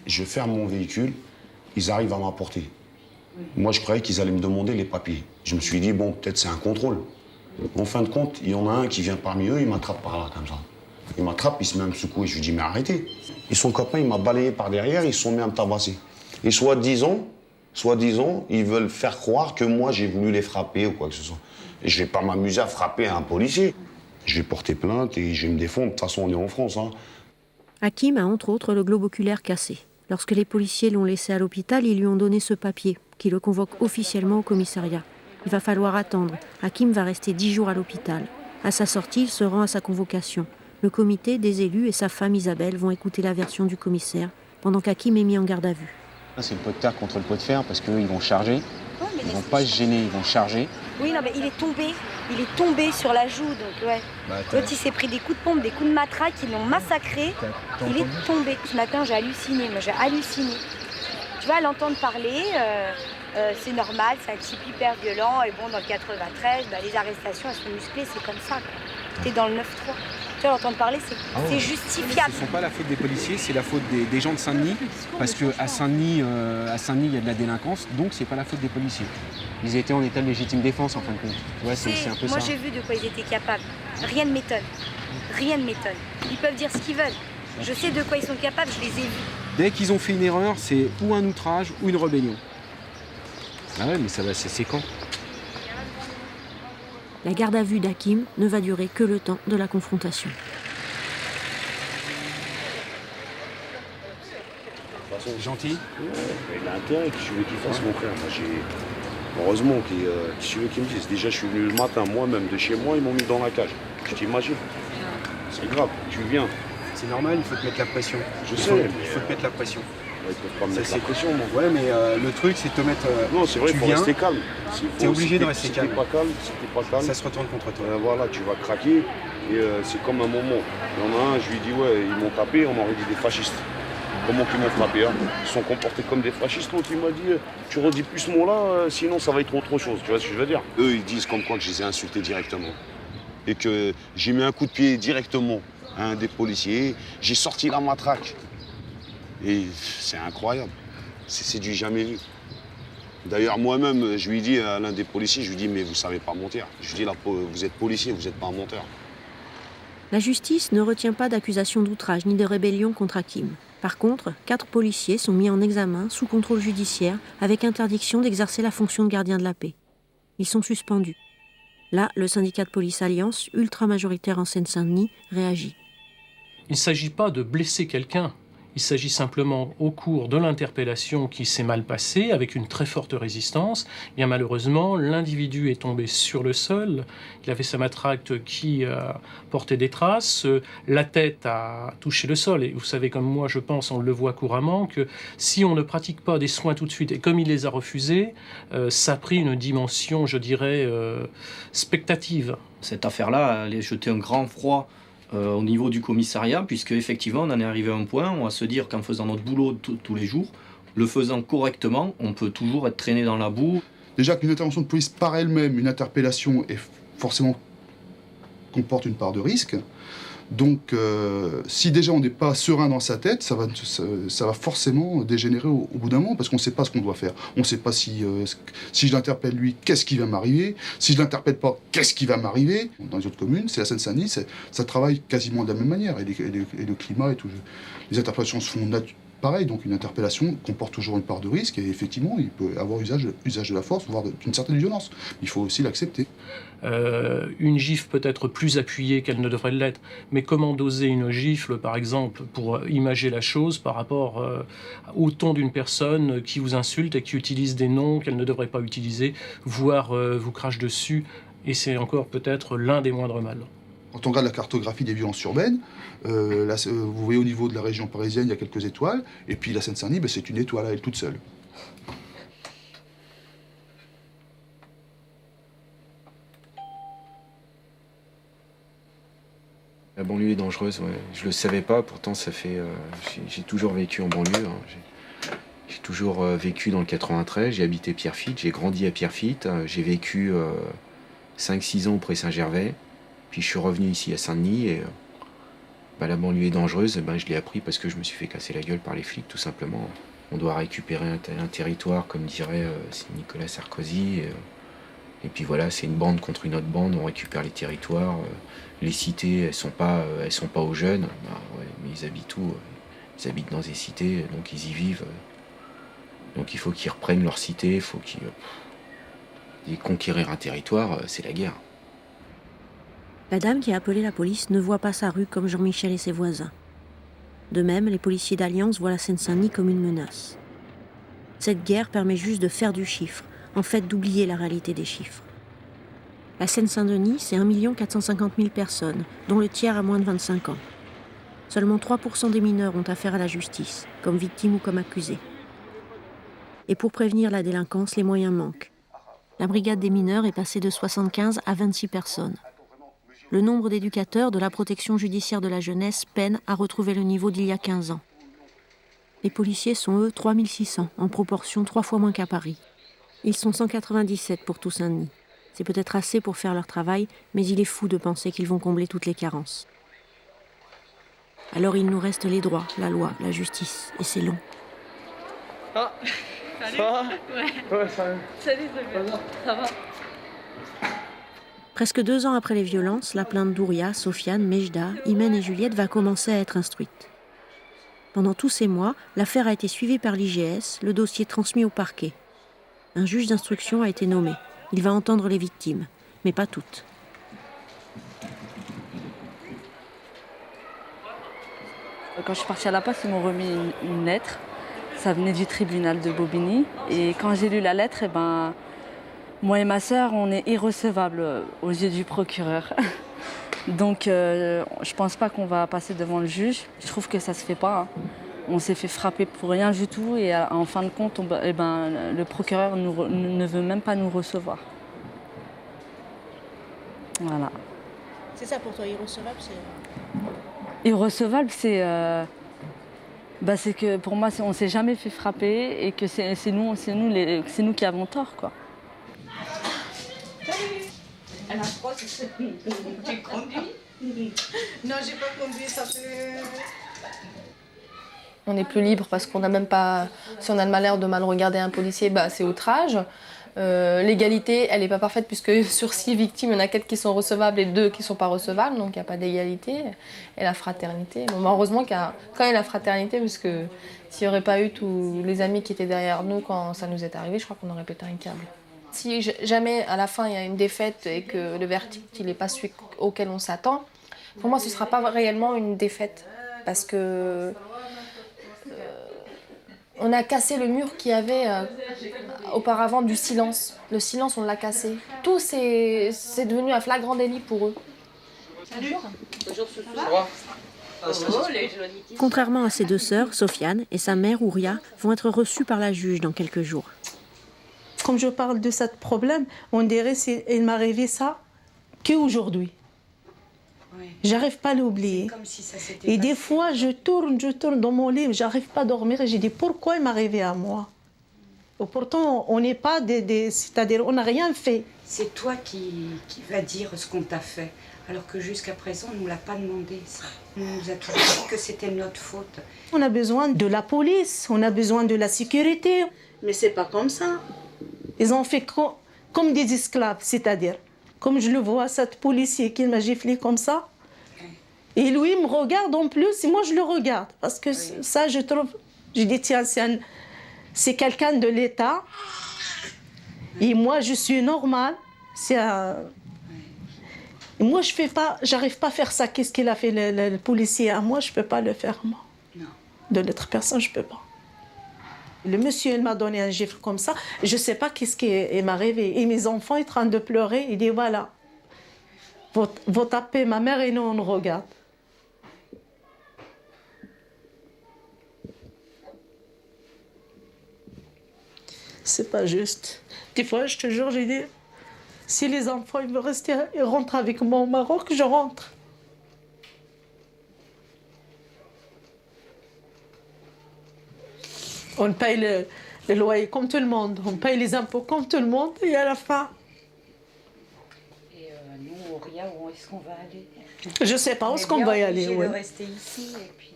Je ferme mon véhicule, ils arrivent à m'apporter. Moi, je croyais qu'ils allaient me demander les papiers. Je me suis dit, bon, peut-être c'est un contrôle. En fin de compte, il y en a un qui vient parmi eux, il m'attrape par là, comme ça. Il m'attrape, il se met à me secouer. Je lui dis, mais arrêtez. Et son copain, il m'a balayé par derrière, ils se sont mis à me tabasser. Et soi-disant, ils veulent faire croire que moi, j'ai voulu les frapper ou quoi que ce soit. Et je vais pas m'amuser à frapper un policier. Je vais porter plainte et je vais me défendre. De toute façon, on est en France. Hein. Hakim a entre autres le globe oculaire cassé. Lorsque les policiers l'ont laissé à l'hôpital, ils lui ont donné ce papier qui le convoque officiellement au commissariat. Il va falloir attendre. Hakim va rester 10 jours à l'hôpital. À sa sortie, il se rend à sa convocation. Le comité, des élus et sa femme Isabelle vont écouter la version du commissaire pendant qu'Hakim est mis en garde à vue. C'est le pot de terre contre le pot de fer parce qu'eux, ils vont charger. Ils vont pas se gêner, ils vont charger. Oui, non, mais il est tombé sur la joue, donc ouais. L'autre, il s'est pris des coups de pompe, des coups de matraque, ils l'ont massacré. Il est tombé. Ce matin, j'ai halluciné, Tu vois, l'entendre parler, c'est normal, c'est un type hyper violent. Et bon, dans le 93, les arrestations, elles sont musclées, c'est comme ça. T'es dans le 9-3. habitués à entendre parler, c'est justifiable. Ce ne sont pas la faute des policiers, c'est la faute des gens de Saint-Denis, parce qu'à Saint-Denis, il y a de la délinquance, donc c'est pas la faute des policiers. Ils étaient en état de légitime défense en fin de compte. Ouais, c'est un peu moi ça. j'ai vu de quoi ils étaient capables. Rien ne m'étonne. Rien ne m'étonne. Ils peuvent dire ce qu'ils veulent. Je sais de quoi ils sont capables, je les ai vus. Dès qu'ils ont fait une erreur, c'est ou un outrage ou une rébellion. Ah ouais, mais ça va, c'est quand? La garde à vue d'Hakim ne va durer que le temps de la confrontation. Gentil. Il a intérêt, qu'est-ce que tu veux qu'il fasse, mon frère? Heureusement qu'est-ce que tu veux qu'il me dise? Déjà, je suis venu le matin, moi-même, de chez moi, ils m'ont mis dans la cage. Tu t'imagines? C'est grave, tu viens. C'est normal, il faut te mettre la pression. Je sais. Il faut te mettre la pression. Ouais, ils peuvent pas me mettre la pression, moi. Ouais, mais le truc, c'est de te mettre... non, c'est vrai, il faut rester calme. T'es obligé de rester calme. Si t'es pas calme, ça se retourne contre toi. Voilà, tu vas craquer. Et c'est comme un moment. Il y en a un, je lui dis, ouais, ils m'ont tapé, on m'aurait dit des fascistes. Comment qu'ils m'ont frappé, hein? Ils sont comportés comme des fascistes. L'autre, il m'a dit, tu redis plus ce mot-là, sinon ça va être autre chose. Tu vois ce que je veux dire? Eux, ils disent comme quoi que je les ai insultés directement. Et que j'ai mis un coup de pied directement à un des policiers. J'ai sorti la matraque. Et c'est incroyable. C'est du jamais vu. D'ailleurs, moi-même, je lui dis à l'un des policiers, je lui dis, mais vous savez pas mentir. Je lui dis, là, vous êtes policier, vous n'êtes pas un menteur. La justice ne retient pas d'accusation d'outrage ni de rébellion contre Hakim. Par contre, 4 policiers sont mis en examen sous contrôle judiciaire avec interdiction d'exercer la fonction de gardien de la paix. Ils sont suspendus. Là, le syndicat de police Alliance, ultra majoritaire en Seine-Saint-Denis, réagit. Il ne s'agit pas de blesser quelqu'un. Il s'agit simplement, au cours de l'interpellation qui s'est mal passée, avec une très forte résistance, bien malheureusement, l'individu est tombé sur le sol, il avait sa matraque qui portait des traces, la tête a touché le sol. Et vous savez, comme moi, je pense, on le voit couramment, que si on ne pratique pas des soins tout de suite, et comme il les a refusés, ça a pris une dimension, je dirais, spectative. Cette affaire-là, elle est jetée un grand froid au niveau du commissariat, puisque effectivement on en est arrivé à un point où on va se dire qu'en faisant notre boulot tous les jours, le faisant correctement, on peut toujours être traîné dans la boue. Déjà qu'une intervention de police par elle-même, une interpellation, est forcément comporte une part de risque. Donc si déjà on n'est pas serein dans sa tête, ça va forcément dégénérer au bout d'un moment, parce qu'on ne sait pas ce qu'on doit faire. On ne sait pas si je l'interpelle lui, qu'est-ce qui va m'arriver? Si je ne l'interpelle pas, qu'est-ce qui va m'arriver? Dans les autres communes, c'est la Seine-Saint-Denis, ça travaille quasiment de la même manière. Et le climat et tout. Les interpellations se font pareil, donc une interpellation comporte toujours une part de risque, et effectivement, il peut avoir usage de la force, voire d'une certaine violence. Il faut aussi l'accepter. Une gifle peut être plus appuyée qu'elle ne devrait l'être, mais comment doser une gifle, par exemple, pour imager la chose par rapport au ton d'une personne qui vous insulte et qui utilise des noms qu'elle ne devrait pas utiliser, voire vous crache dessus, et c'est encore peut-être l'un des moindres mal. Quand on regarde la cartographie des violences urbaines, vous voyez au niveau de la région parisienne, il y a quelques étoiles, et puis la Seine-Saint-Denis, c'est une étoile à elle toute seule. La banlieue est dangereuse, ouais. Je le savais pas, pourtant ça fait... j'ai toujours vécu en banlieue. Hein. J'ai toujours vécu dans le 93, j'ai habité Pierrefitte, j'ai grandi à Pierrefitte, j'ai vécu 5-6 ans auprès Saint-Gervais, puis je suis revenu ici à Saint-Denis et la banlieue est dangereuse, je l'ai appris parce que je me suis fait casser la gueule par les flics tout simplement. On doit récupérer un territoire, comme dirait Nicolas Sarkozy, et puis voilà, c'est une bande contre une autre bande, on récupère les territoires. Les cités, elles sont pas aux jeunes, mais ils habitent où? Ils habitent dans des cités, donc ils y vivent. Donc il faut qu'ils reprennent leur cité, il faut qu'ils... conquérir un territoire, c'est la guerre. La dame qui a appelé la police ne voit pas sa rue comme Jean-Michel et ses voisins. De même, les policiers d'Alliance voient la Seine-Saint-Denis comme une menace. Cette guerre permet juste de faire du chiffre, en fait d'oublier la réalité des chiffres. La Seine-Saint-Denis, c'est 1 450 000 personnes, dont le tiers a moins de 25 ans. Seulement 3% des mineurs ont affaire à la justice, comme victimes ou comme accusés. Et pour prévenir la délinquance, les moyens manquent. La brigade des mineurs est passée de 75 à 26 personnes. Le nombre d'éducateurs de la protection judiciaire de la jeunesse peine à retrouver le niveau d'il y a 15 ans. Les policiers sont, eux, 3600, en proportion 3 fois moins qu'à Paris. Ils sont 197 pour tout Saint-Denis. C'est peut-être assez pour faire leur travail, mais il est fou de penser qu'ils vont combler toutes les carences. Alors il nous reste les droits, la loi, la justice, et c'est long. Ah, salut. Ça va? Ouais, salut. Salut, ça va? Presque 2 ans après les violences, la plainte d'Ouria, Sofiane, Mejda, Imen et Juliette va commencer à être instruite. Pendant tous ces mois, l'affaire a été suivie par l'IGS, le dossier transmis au parquet. Un juge d'instruction a été nommé. Il va entendre les victimes, mais pas toutes. Quand je suis partie à la poste, ils m'ont remis une lettre. Ça venait du tribunal de Bobigny. Et quand j'ai lu la lettre, moi et ma sœur, on est irrecevables aux yeux du procureur. Donc je pense pas qu'on va passer devant le juge. Je trouve que ça se fait pas. On s'est fait frapper pour rien du tout et en fin de compte, le procureur ne veut même pas nous recevoir. Voilà. C'est ça pour toi, irrecevable, c'est... Irrecevable, c'est que pour moi, on s'est jamais fait frapper et que c'est nous qui avons tort, quoi. Tu conduis? Non, j'ai pas conduit, ça fait... On est plus libre parce qu'on n'a même pas... Si on a le malheur de mal regarder un policier, c'est outrage. L'égalité, elle n'est pas parfaite puisque sur 6 victimes, il y en a 4 qui sont recevables et 2 qui ne sont pas recevables, donc il n'y a pas d'égalité. Et la fraternité. Bon, heureusement qu'il y a quand même la fraternité, parce que s'il n'y aurait pas eu tous les amis qui étaient derrière nous quand ça nous est arrivé, je crois qu'on aurait pété un câble. Si jamais à la fin il y a une défaite et que le verdict n'est pas celui auquel on s'attend, pour moi ce ne sera pas réellement une défaite. Parce que on a cassé le mur qu'il y avait auparavant du silence. Le silence, on l'a cassé. Tout c'est devenu un flagrant délit pour eux. Contrairement à ses 2 sœurs, Sofiane et sa mère Ouria vont être reçues par la juge dans quelques jours. Comme je parle de ce problème, on dirait qu'il m'est arrivé ça qu'aujourd'hui. J'arrive pas à l'oublier. Et des fois, je tourne dans mon lit, j'arrive pas à dormir et je dis pourquoi il m'est arrivé à moi. Et pourtant, on n'est pas c'est-à-dire on n'a rien fait. C'est toi qui vas dire ce qu'on t'a fait, alors que jusqu'à présent, on ne nous l'a pas demandé, ça. On nous a toujours dit que c'était notre faute. On a besoin de la police, on a besoin de la sécurité. Mais c'est pas comme ça. Ils ont fait comme des esclaves, c'est-à-dire, comme je le vois, cette policier qui m'a giflé comme ça. Et lui, il me regarde en plus, et moi, je le regarde. Parce que ça, je trouve... Je dis, tiens, c'est quelqu'un de l'État. Et moi, je suis normale. Et moi, j'arrive pas à faire ça. Qu'est-ce qu'il a fait, le policier à moi? Je peux pas le faire, moi. Non. De l'autre personne, je peux pas. Le monsieur, il m'a donné un gifle comme ça. Je sais pas qu'est-ce qui m'est arrivé. Et mes enfants, ils sont en train de pleurer. Il dit, voilà, vous tapez ma mère et nous, on regarde. C'est pas juste. Des fois, je te jure, j'ai dit, si les enfants ils veulent rester, ils rentrent avec moi au Maroc, je rentre. On paye le loyer comme tout le monde, on paye les impôts comme tout le monde, et à la fin... Et nous, Ouria, où est-ce qu'on va aller? Je sais pas où est-ce qu'on va y aller. On est de rester ici, et puis...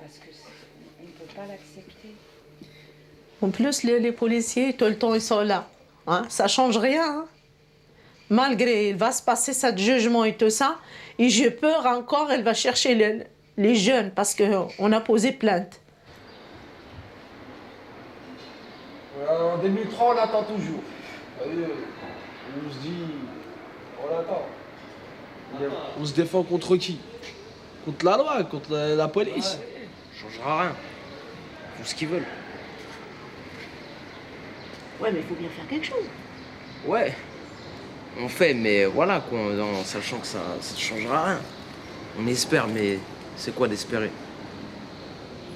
parce qu'on ne peut pas l'accepter. En plus, les policiers, tout le temps, ils sont là. Hein? Ça ne change rien. Hein? Malgré, il va se passer ce jugement et tout ça, et j'ai peur encore, elle va chercher les jeunes, parce qu'on a posé plainte. En 2003, on attend toujours. On se dit, on attend. On se défend contre qui? Contre la loi, contre la police. Ça changera rien. Ils font ce qu'ils veulent. Ouais, mais il faut bien faire quelque chose. Ouais, on fait, mais voilà, quoi, en sachant que ça ne changera rien. On espère, mais c'est quoi d'espérer?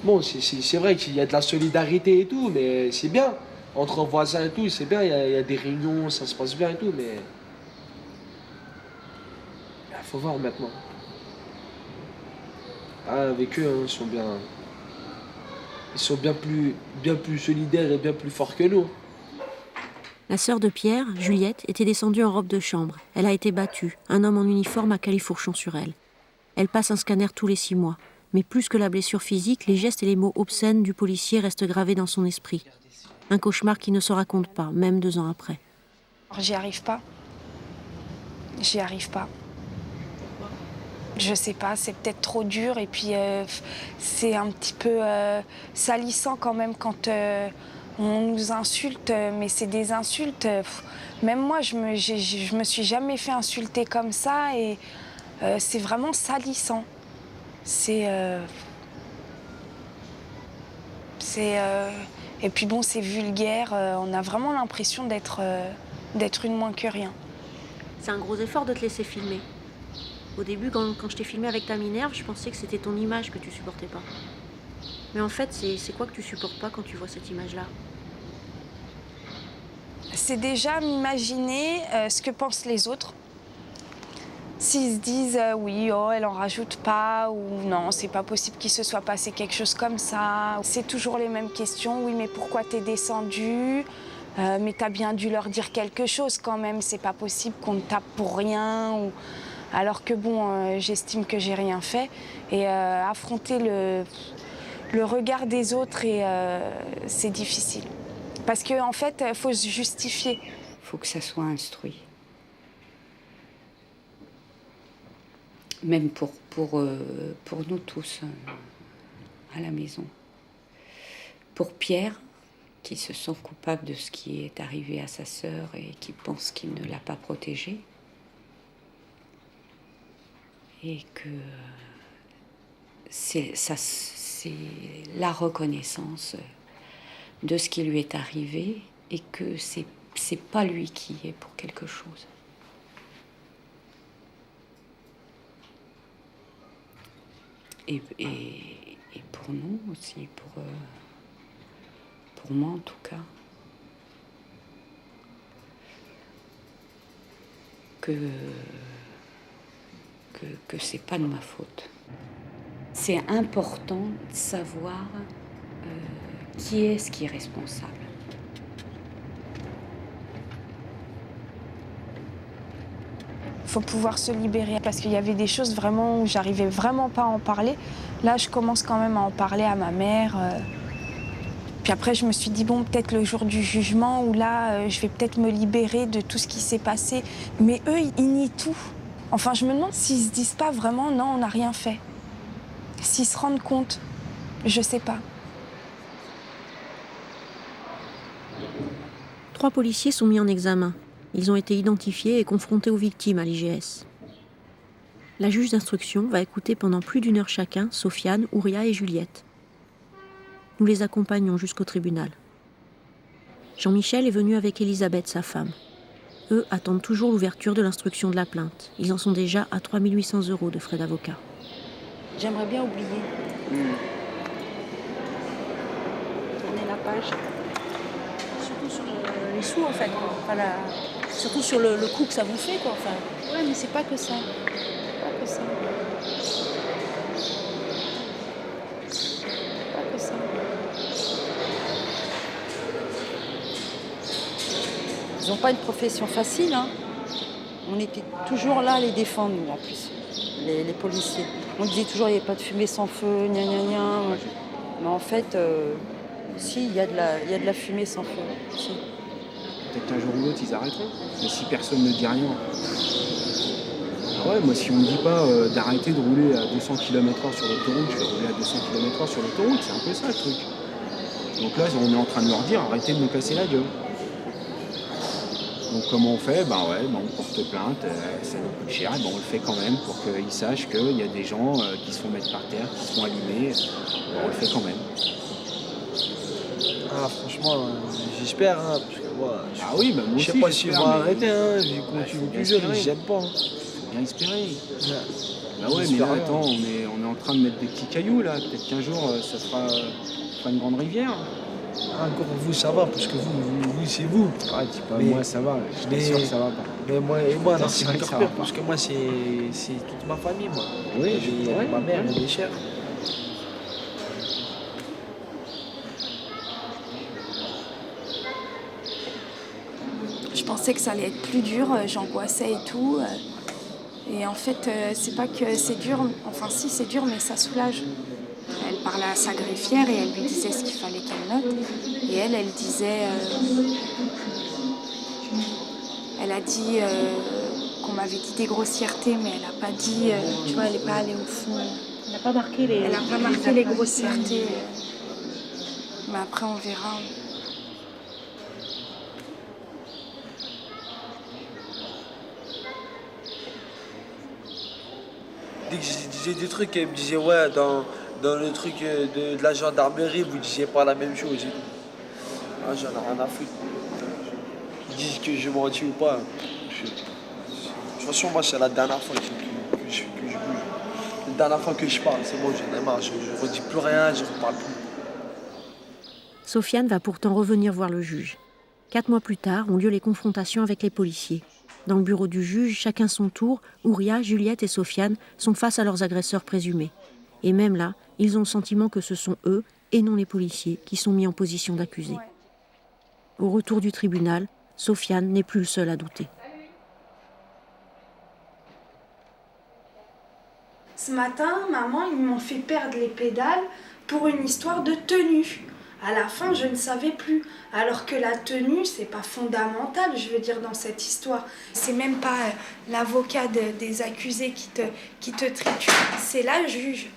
Bon, c'est vrai qu'il y a de la solidarité et tout, mais c'est bien. Entre voisins et tout, c'est bien, il y a des réunions, ça se passe bien et tout, mais... Il faut voir maintenant. Ah, avec eux, hein, ils sont bien plus solidaires et bien plus forts que nous. La sœur de Pierre, Juliette, était descendue en robe de chambre. Elle a été battue. Un homme en uniforme a califourchon sur elle. Elle passe un scanner tous les 6 mois. Mais plus que la blessure physique, les gestes et les mots obscènes du policier restent gravés dans son esprit. Un cauchemar qui ne se raconte pas, même 2 ans après. J'y arrive pas. J'y arrive pas. Je sais pas, c'est peut-être trop dur et puis c'est un petit peu salissant quand même quand on nous insulte, mais c'est des insultes. Même moi, je me suis jamais fait insulter comme ça et c'est vraiment salissant. Et puis bon, c'est vulgaire. On a vraiment l'impression d'être une moins que rien. C'est un gros effort de te laisser filmer. Au début, quand je t'ai filmé avec ta Minerve, je pensais que c'était ton image que tu supportais pas. Mais en fait, c'est quoi que tu supportes pas quand tu vois cette image-là? C'est déjà m'imaginer ce que pensent les autres. S'ils se disent oui, oh, elle en rajoute pas, ou non, c'est pas possible qu'il se soit passé quelque chose comme ça. C'est toujours les mêmes questions. Oui, mais pourquoi t'es descendu? Mais t'as bien dû leur dire quelque chose quand même. C'est pas possible qu'on te tape pour rien. Alors que bon, j'estime que j'ai rien fait. Et affronter le regard des autres, c'est difficile. Parce qu'en fait, il faut se justifier. Il faut que ça soit instruit. Même pour nous tous à la maison. Pour Pierre, qui se sent coupable de ce qui est arrivé à sa sœur et qui pense qu'il ne l'a pas protégée. Et que c'est la reconnaissance de ce qui lui est arrivé et que c'est pas lui qui est pour quelque chose. Et pour nous aussi, pour moi en tout cas, que c'est pas de ma faute. C'est important de savoir qui est-ce qui est responsable. Il faut pouvoir se libérer parce qu'il y avait des choses vraiment où j'arrivais vraiment pas à en parler. Là, je commence quand même à en parler à ma mère. Puis après, je me suis dit, bon, peut-être le jour du jugement où là, je vais peut-être me libérer de tout ce qui s'est passé. Mais eux, ils nient tout. Enfin, je me demande s'ils se disent pas vraiment, non, on n'a rien fait. S'ils se rendent compte, je sais pas. 3 policiers sont mis en examen. Ils ont été identifiés et confrontés aux victimes à l'IGS. La juge d'instruction va écouter pendant plus d'1 heure chacun Sofiane, Ouria et Juliette. Nous les accompagnons jusqu'au tribunal. Jean-Michel est venu avec Elisabeth, sa femme. Eux attendent toujours l'ouverture de l'instruction de la plainte. Ils en sont déjà à 3 800 € de frais d'avocat. J'aimerais bien oublier. Tourner la page. Surtout sur les sous, en fait. Enfin, surtout sur le coup que ça vous fait, quoi. Enfin. Ouais, mais c'est pas que ça. Pas que ça. Pas que ça. Ils n'ont pas une profession facile, hein. On était toujours là à les défendre, nous, en plus, les policiers. On disait toujours il n'y a pas de fumée sans feu, gna gna gna. Mais en fait, si, il y a de la fumée sans feu. Si. Peut-être qu'un jour ou l'autre, ils arrêteront. Mais si personne ne dit rien. Ah ouais, moi, si on ne me dit pas d'arrêter de rouler à 200 km/h sur l'autoroute, je vais rouler à 200 km/h sur l'autoroute. C'est un peu ça, le truc. Donc là, on est en train de leur dire, arrêtez de nous casser la gueule. Donc comment on fait? On porte plainte, ça nous coûte cher, on le fait quand même pour qu'ils sachent qu'il y a des gens qui se font mettre par terre, qui se font abîmer, on le fait quand même. Ah franchement, j'espère, hein, parce que moi, moi aussi, je sais pas s'ils vont arrêter, hein, vu qu'on tue plusieurs, ils ne jettent pas. Faut bien espérer. Ouais. Bah ouais, mais là, attends, on est en train de mettre des petits cailloux là, peut-être qu'un jour ça fera une grande rivière. Encore vous ça va, parce que vous c'est vous. Ah, dis pas moi ça va, je suis sûr que ça va pas. Mais moi non, c'est encore pire, parce que moi c'est toute ma famille, moi. Oui, ma mère, elle est chère. Je pensais que ça allait être plus dur, j'angoissais et tout. Et en fait, c'est pas que c'est dur, enfin si c'est dur, mais ça soulage. Elle parlait à sa greffière et elle lui disait ce qu'il fallait qu'elle note. Et elle disait... elle a dit qu'on m'avait dit des grossièretés, mais elle n'a pas dit... tu vois, elle n'est pas allée au fond. Elle n'a pas marqué les... Elle n'a pas marqué les grossièretés. Mais après, on verra. Dès que je disais des trucs, elle me disait ouais, dans le truc de la gendarmerie, vous disiez pas la même chose et tout. Ah, j'en ai rien à foutre. Ils disent que je menti ou pas. Franchement, moi, c'est la dernière fois que je bouge. La dernière fois que je parle, c'est bon, j'en ai marre. Je ne redis plus rien, je ne reparle plus. Sofiane va pourtant revenir voir le juge. 4 mois plus tard ont lieu les confrontations avec les policiers. Dans le bureau du juge, chacun son tour, Ouria, Juliette et Sofiane sont face à leurs agresseurs présumés. Et même là, ils ont le sentiment que ce sont eux, et non les policiers, qui sont mis en position d'accusés. Au retour du tribunal, Sofiane n'est plus le seul à douter. Ce matin, maman, ils m'ont fait perdre les pédales pour une histoire de tenue. À la fin, je ne savais plus. Alors que la tenue, c'est pas fondamental, je veux dire, dans cette histoire. C'est même pas l'avocat des accusés qui te triture, c'est la juge.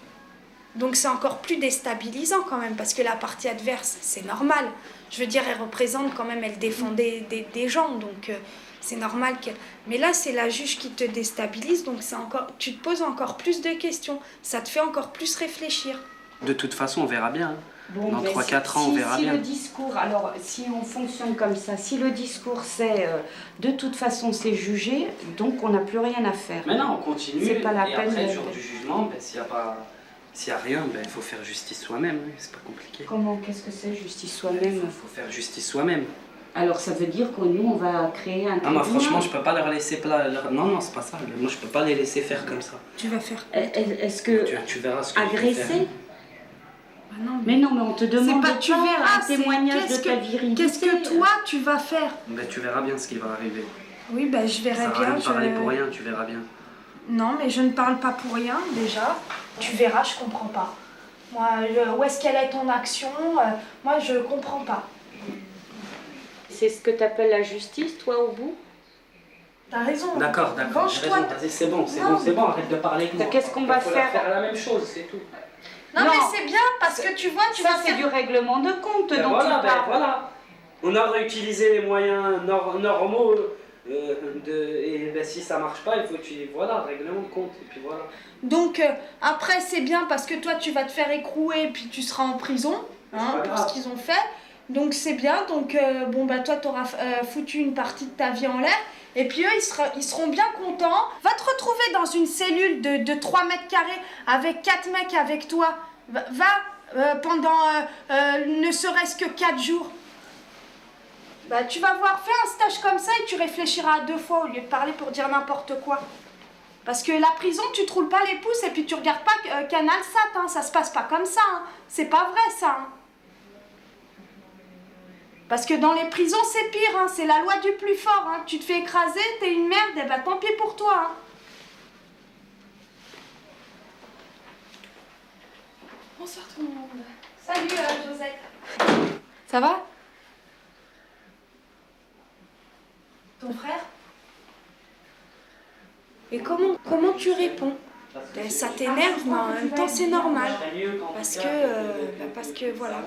Donc c'est encore plus déstabilisant quand même, parce que la partie adverse, c'est normal. Je veux dire, elle représente quand même, elle défend des gens, donc c'est normal qu'elle... Mais là, c'est la juge qui te déstabilise, donc c'est encore, tu te poses encore plus de questions. Ça te fait encore plus réfléchir. De toute façon, on verra bien. Hein. Bon, dans 3-4 ans, on verra bien. Si le discours, alors si on fonctionne comme ça, si le discours c'est de toute façon c'est jugé, donc on n'a plus rien à faire. Mais non, on continue. C'est pas la et peine après, de... le jour du jugement, ben, s'il n'y a rien, ben, il faut faire justice soi-même. Hein. C'est pas compliqué. Comment? Qu'est-ce que c'est justice soi-même? Il faut faire justice soi-même. Alors ça veut dire que nous on va créer un tribunal. Ah, moi franchement je peux pas leur laisser non c'est pas ça. Moi je peux pas les laisser faire comme ça. Tu vas faire. Est-ce que tu verras ce que agresser? Mais non, mais on te demande pas, tu verras, un témoignage de ta virilité. Qu'est-ce que toi tu vas faire? Ben, tu verras bien ce qui va arriver. Oui, ben je verrai bien. Ça va parler pour rien, tu verras bien. Non, mais je ne parle pas pour rien déjà. Tu verras, je comprends pas. Moi, où est-ce qu'elle est ton action? Moi, je comprends pas. C'est ce que tu appelles la justice, toi, au bout? T'as raison. D'accord, j'ai raison. Vas-y, c'est bon, arrête de parler avec moi. Qu'est-ce qu'on va faire? La même chose, c'est tout. Non, mais c'est bien parce que tu vois, tu vas faire du règlement de compte dont voilà, tu parles. Voilà. On a réutilisé les moyens normaux et ben, si ça marche pas, il faut règlement de compte et puis voilà. Donc après c'est bien parce que toi tu vas te faire écrouer puis tu seras en prison pour ce qu'ils ont fait. Donc c'est bien. Donc bon bah toi t'auras foutu une partie de ta vie en l'air. Et puis eux, ils seront bien contents. Va te retrouver dans une cellule de 3 mètres carrés avec 4 mecs avec toi. Va pendant ne serait-ce que 4 jours. Bah, tu vas voir, fais un stage comme ça et tu réfléchiras à 2 fois au lieu de parler pour dire n'importe quoi. Parce que la prison, tu te roules pas les pouces et puis tu regardes pas Canal Sat. Hein. Ça se passe pas comme ça. Hein. C'est pas vrai ça. Hein. Parce que dans les prisons, c'est pire, hein. C'est la loi du plus fort. Hein. Tu te fais écraser, t'es une merde, et bah tant pis pour toi. Hein. Bonsoir tout le monde. Salut Josette. Ça va? Ton frère? Et comment tu réponds? Ça t'énerve, mais en même temps c'est normal. Parce que voilà.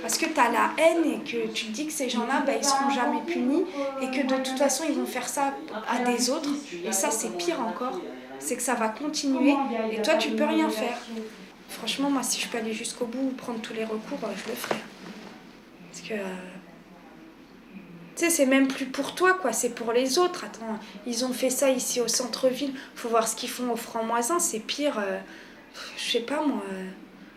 Parce que t'as la haine et que tu te dis que ces gens-là, ils seront jamais punis et que de toute façon ils vont faire ça à des autres. Et ça c'est pire encore. C'est que ça va continuer et toi tu peux rien faire. Franchement, moi si je peux aller jusqu'au bout, prendre tous les recours, je le ferai. Parce que... tu sais, c'est même plus pour toi, quoi, c'est pour les autres. Attends, ils ont fait ça ici au centre-ville. Faut voir ce qu'ils font au Franc-Moisin, c'est pire. Je sais pas, moi.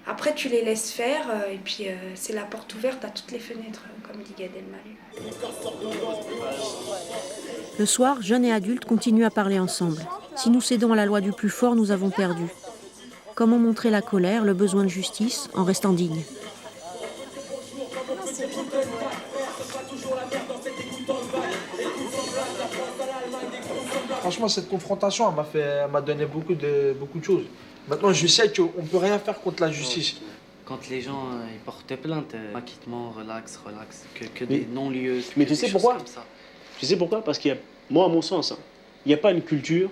Après, tu les laisses faire, et puis c'est la porte ouverte à toutes les fenêtres, comme dit Gad Elmaleh. Le soir, jeunes et adultes continuent à parler ensemble. Si nous cédons à la loi du plus fort, nous avons perdu. Comment montrer la colère, le besoin de justice, en restant digne? franchement, cette confrontation, elle m'a donné beaucoup de choses. Maintenant, je sais qu'on ne peut rien faire contre la justice. Quand les gens ils portent plainte, acquittement, relax, que des non-lieux. Mais tu sais pourquoi? Comme ça. Tu sais pourquoi? Parce qu'il y a, moi, à mon sens, il n'y a pas une culture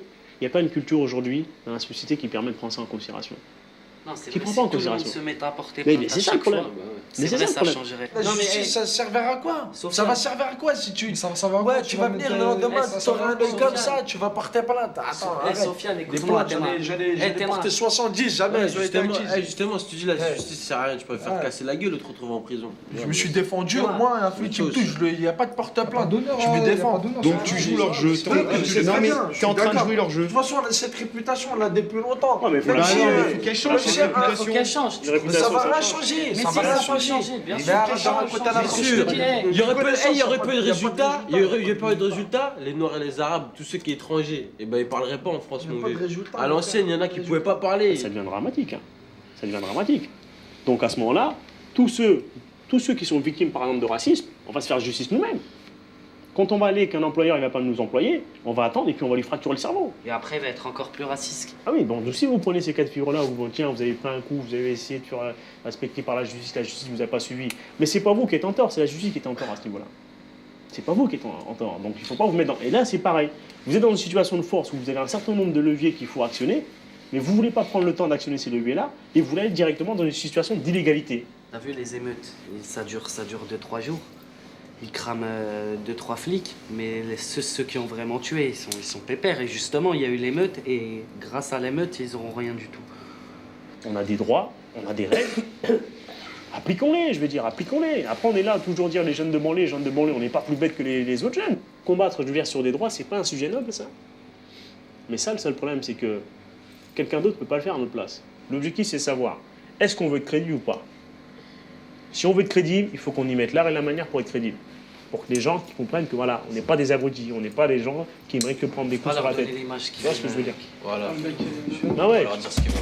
aujourd'hui dans la société qui permet de prendre ça en considération. Non, c'est qui vrai, prend si pas en tout le monde considération. se met à porter Mais plainte c'est à ça le chaque problème. fois, Mais c'est c'est vrai, ça ça le problème. changerait. La justice, ça servira à quoi? Ça va servir à quoi si tu... Ça va ouais, tu vas venir le lendemain, tu auras un œil comme ça, tu vas porter plainte. Attends, arrête. Sofiane, Des écoute-moi, plaintes, j'en ai porté 70, jamais. Justement, si tu dis la justice sert à rien, tu peux faire casser la gueule ou te retrouver en prison. Je me suis défendu, moi, un flic qui me touche, il n'y a pas de porte-plainte. Je me défends. Donc tu joues leur jeu. Non mais tu es en train de jouer leur jeu. De toute façon, cette réputation, on l'a depuis longtemps. Ouais, mais faut qu'elle change, cette réputation. Mais ça va rien changer. Ça va rien changer. Bien sûr. Il y aurait pas eu de résultat. Il y aurait pas eu de résultat. Les Noirs et les Arabes, tous ceux qui sont étrangers, eh ben ils parleraient pas en France, mon vieux. À l'ancienne, il y en a qui pouvaient pas parler. Ça devient dramatique. Ça devient dramatique. Donc à ce moment-là, tous ceux qui sont victimes par exemple de racisme, on va se faire justice nous-mêmes. Quand on va aller qu'un employeur il va pas nous employer, on va attendre et puis on va lui fracturer le cerveau. Et après, il va être encore plus raciste. Ah oui, donc si vous prenez ces cas de figure-là, où tiens, vous avez pris un coup, vous avez essayé de faire respecter par la justice vous a pas suivi. Mais c'est pas vous qui êtes en tort, c'est la justice qui est en tort à ce niveau-là. C'est pas vous qui êtes en tort, donc il faut pas vous mettre dans... Et là, c'est pareil. Vous êtes dans une situation de force où vous avez un certain nombre de leviers qu'il faut actionner, mais vous voulez pas prendre le temps d'actionner ces leviers-là, et vous voulez être directement dans une situation d'illégalité. T'as vu les émeutes? Ça dure 2-3 jours. Ils crament 2-3 flics, mais ceux qui ont vraiment tué, ils sont pépères. Et justement, il y a eu l'émeute, et grâce à l'émeute, ils n'auront rien du tout. On a des droits, on a des règles. Appliquons-les, je veux dire, appliquons-les. Après, on est là à toujours dire les jeunes de banlieue, on n'est pas plus bêtes que les autres jeunes. Combattre, je veux dire, sur des droits, c'est pas un sujet noble, ça. Mais ça, le seul problème, c'est que quelqu'un d'autre ne peut pas le faire à notre place. L'objectif, c'est de savoir, est-ce qu'on veut être crédible ou pas? Si on veut être crédible, il faut qu'on y mette l'art et la manière pour être crédible. Pour que les gens comprennent que voilà, on n'est pas des abrutis, on n'est pas des gens qui aimeraient que prendre des coups sur la tête. Tu vois ce que je veux dire? Voilà. Ah ouais. Alors dire ce qu'ils veulent.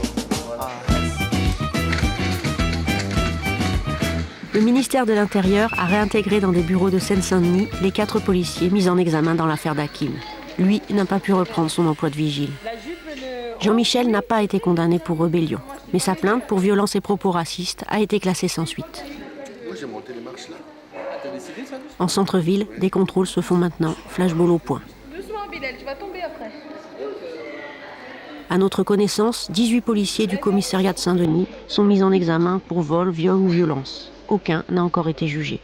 Le ministère de l'Intérieur a réintégré dans des bureaux de Seine-Saint-Denis les 4 policiers mis en examen dans l'affaire d'Hakim. Lui n'a pas pu reprendre son emploi de vigile. Jean-Michel n'a pas été condamné pour rébellion, mais sa plainte pour violence et propos racistes a été classée sans suite. Moi j'ai monté les marches là. T'as décidé ça? En centre-ville, des contrôles se font maintenant, flashball au point. Doucement, Bilal, tu vas tomber après. À notre connaissance, 18 policiers du commissariat de Saint-Denis sont mis en examen pour vol, viol ou violence. Aucun n'a encore été jugé.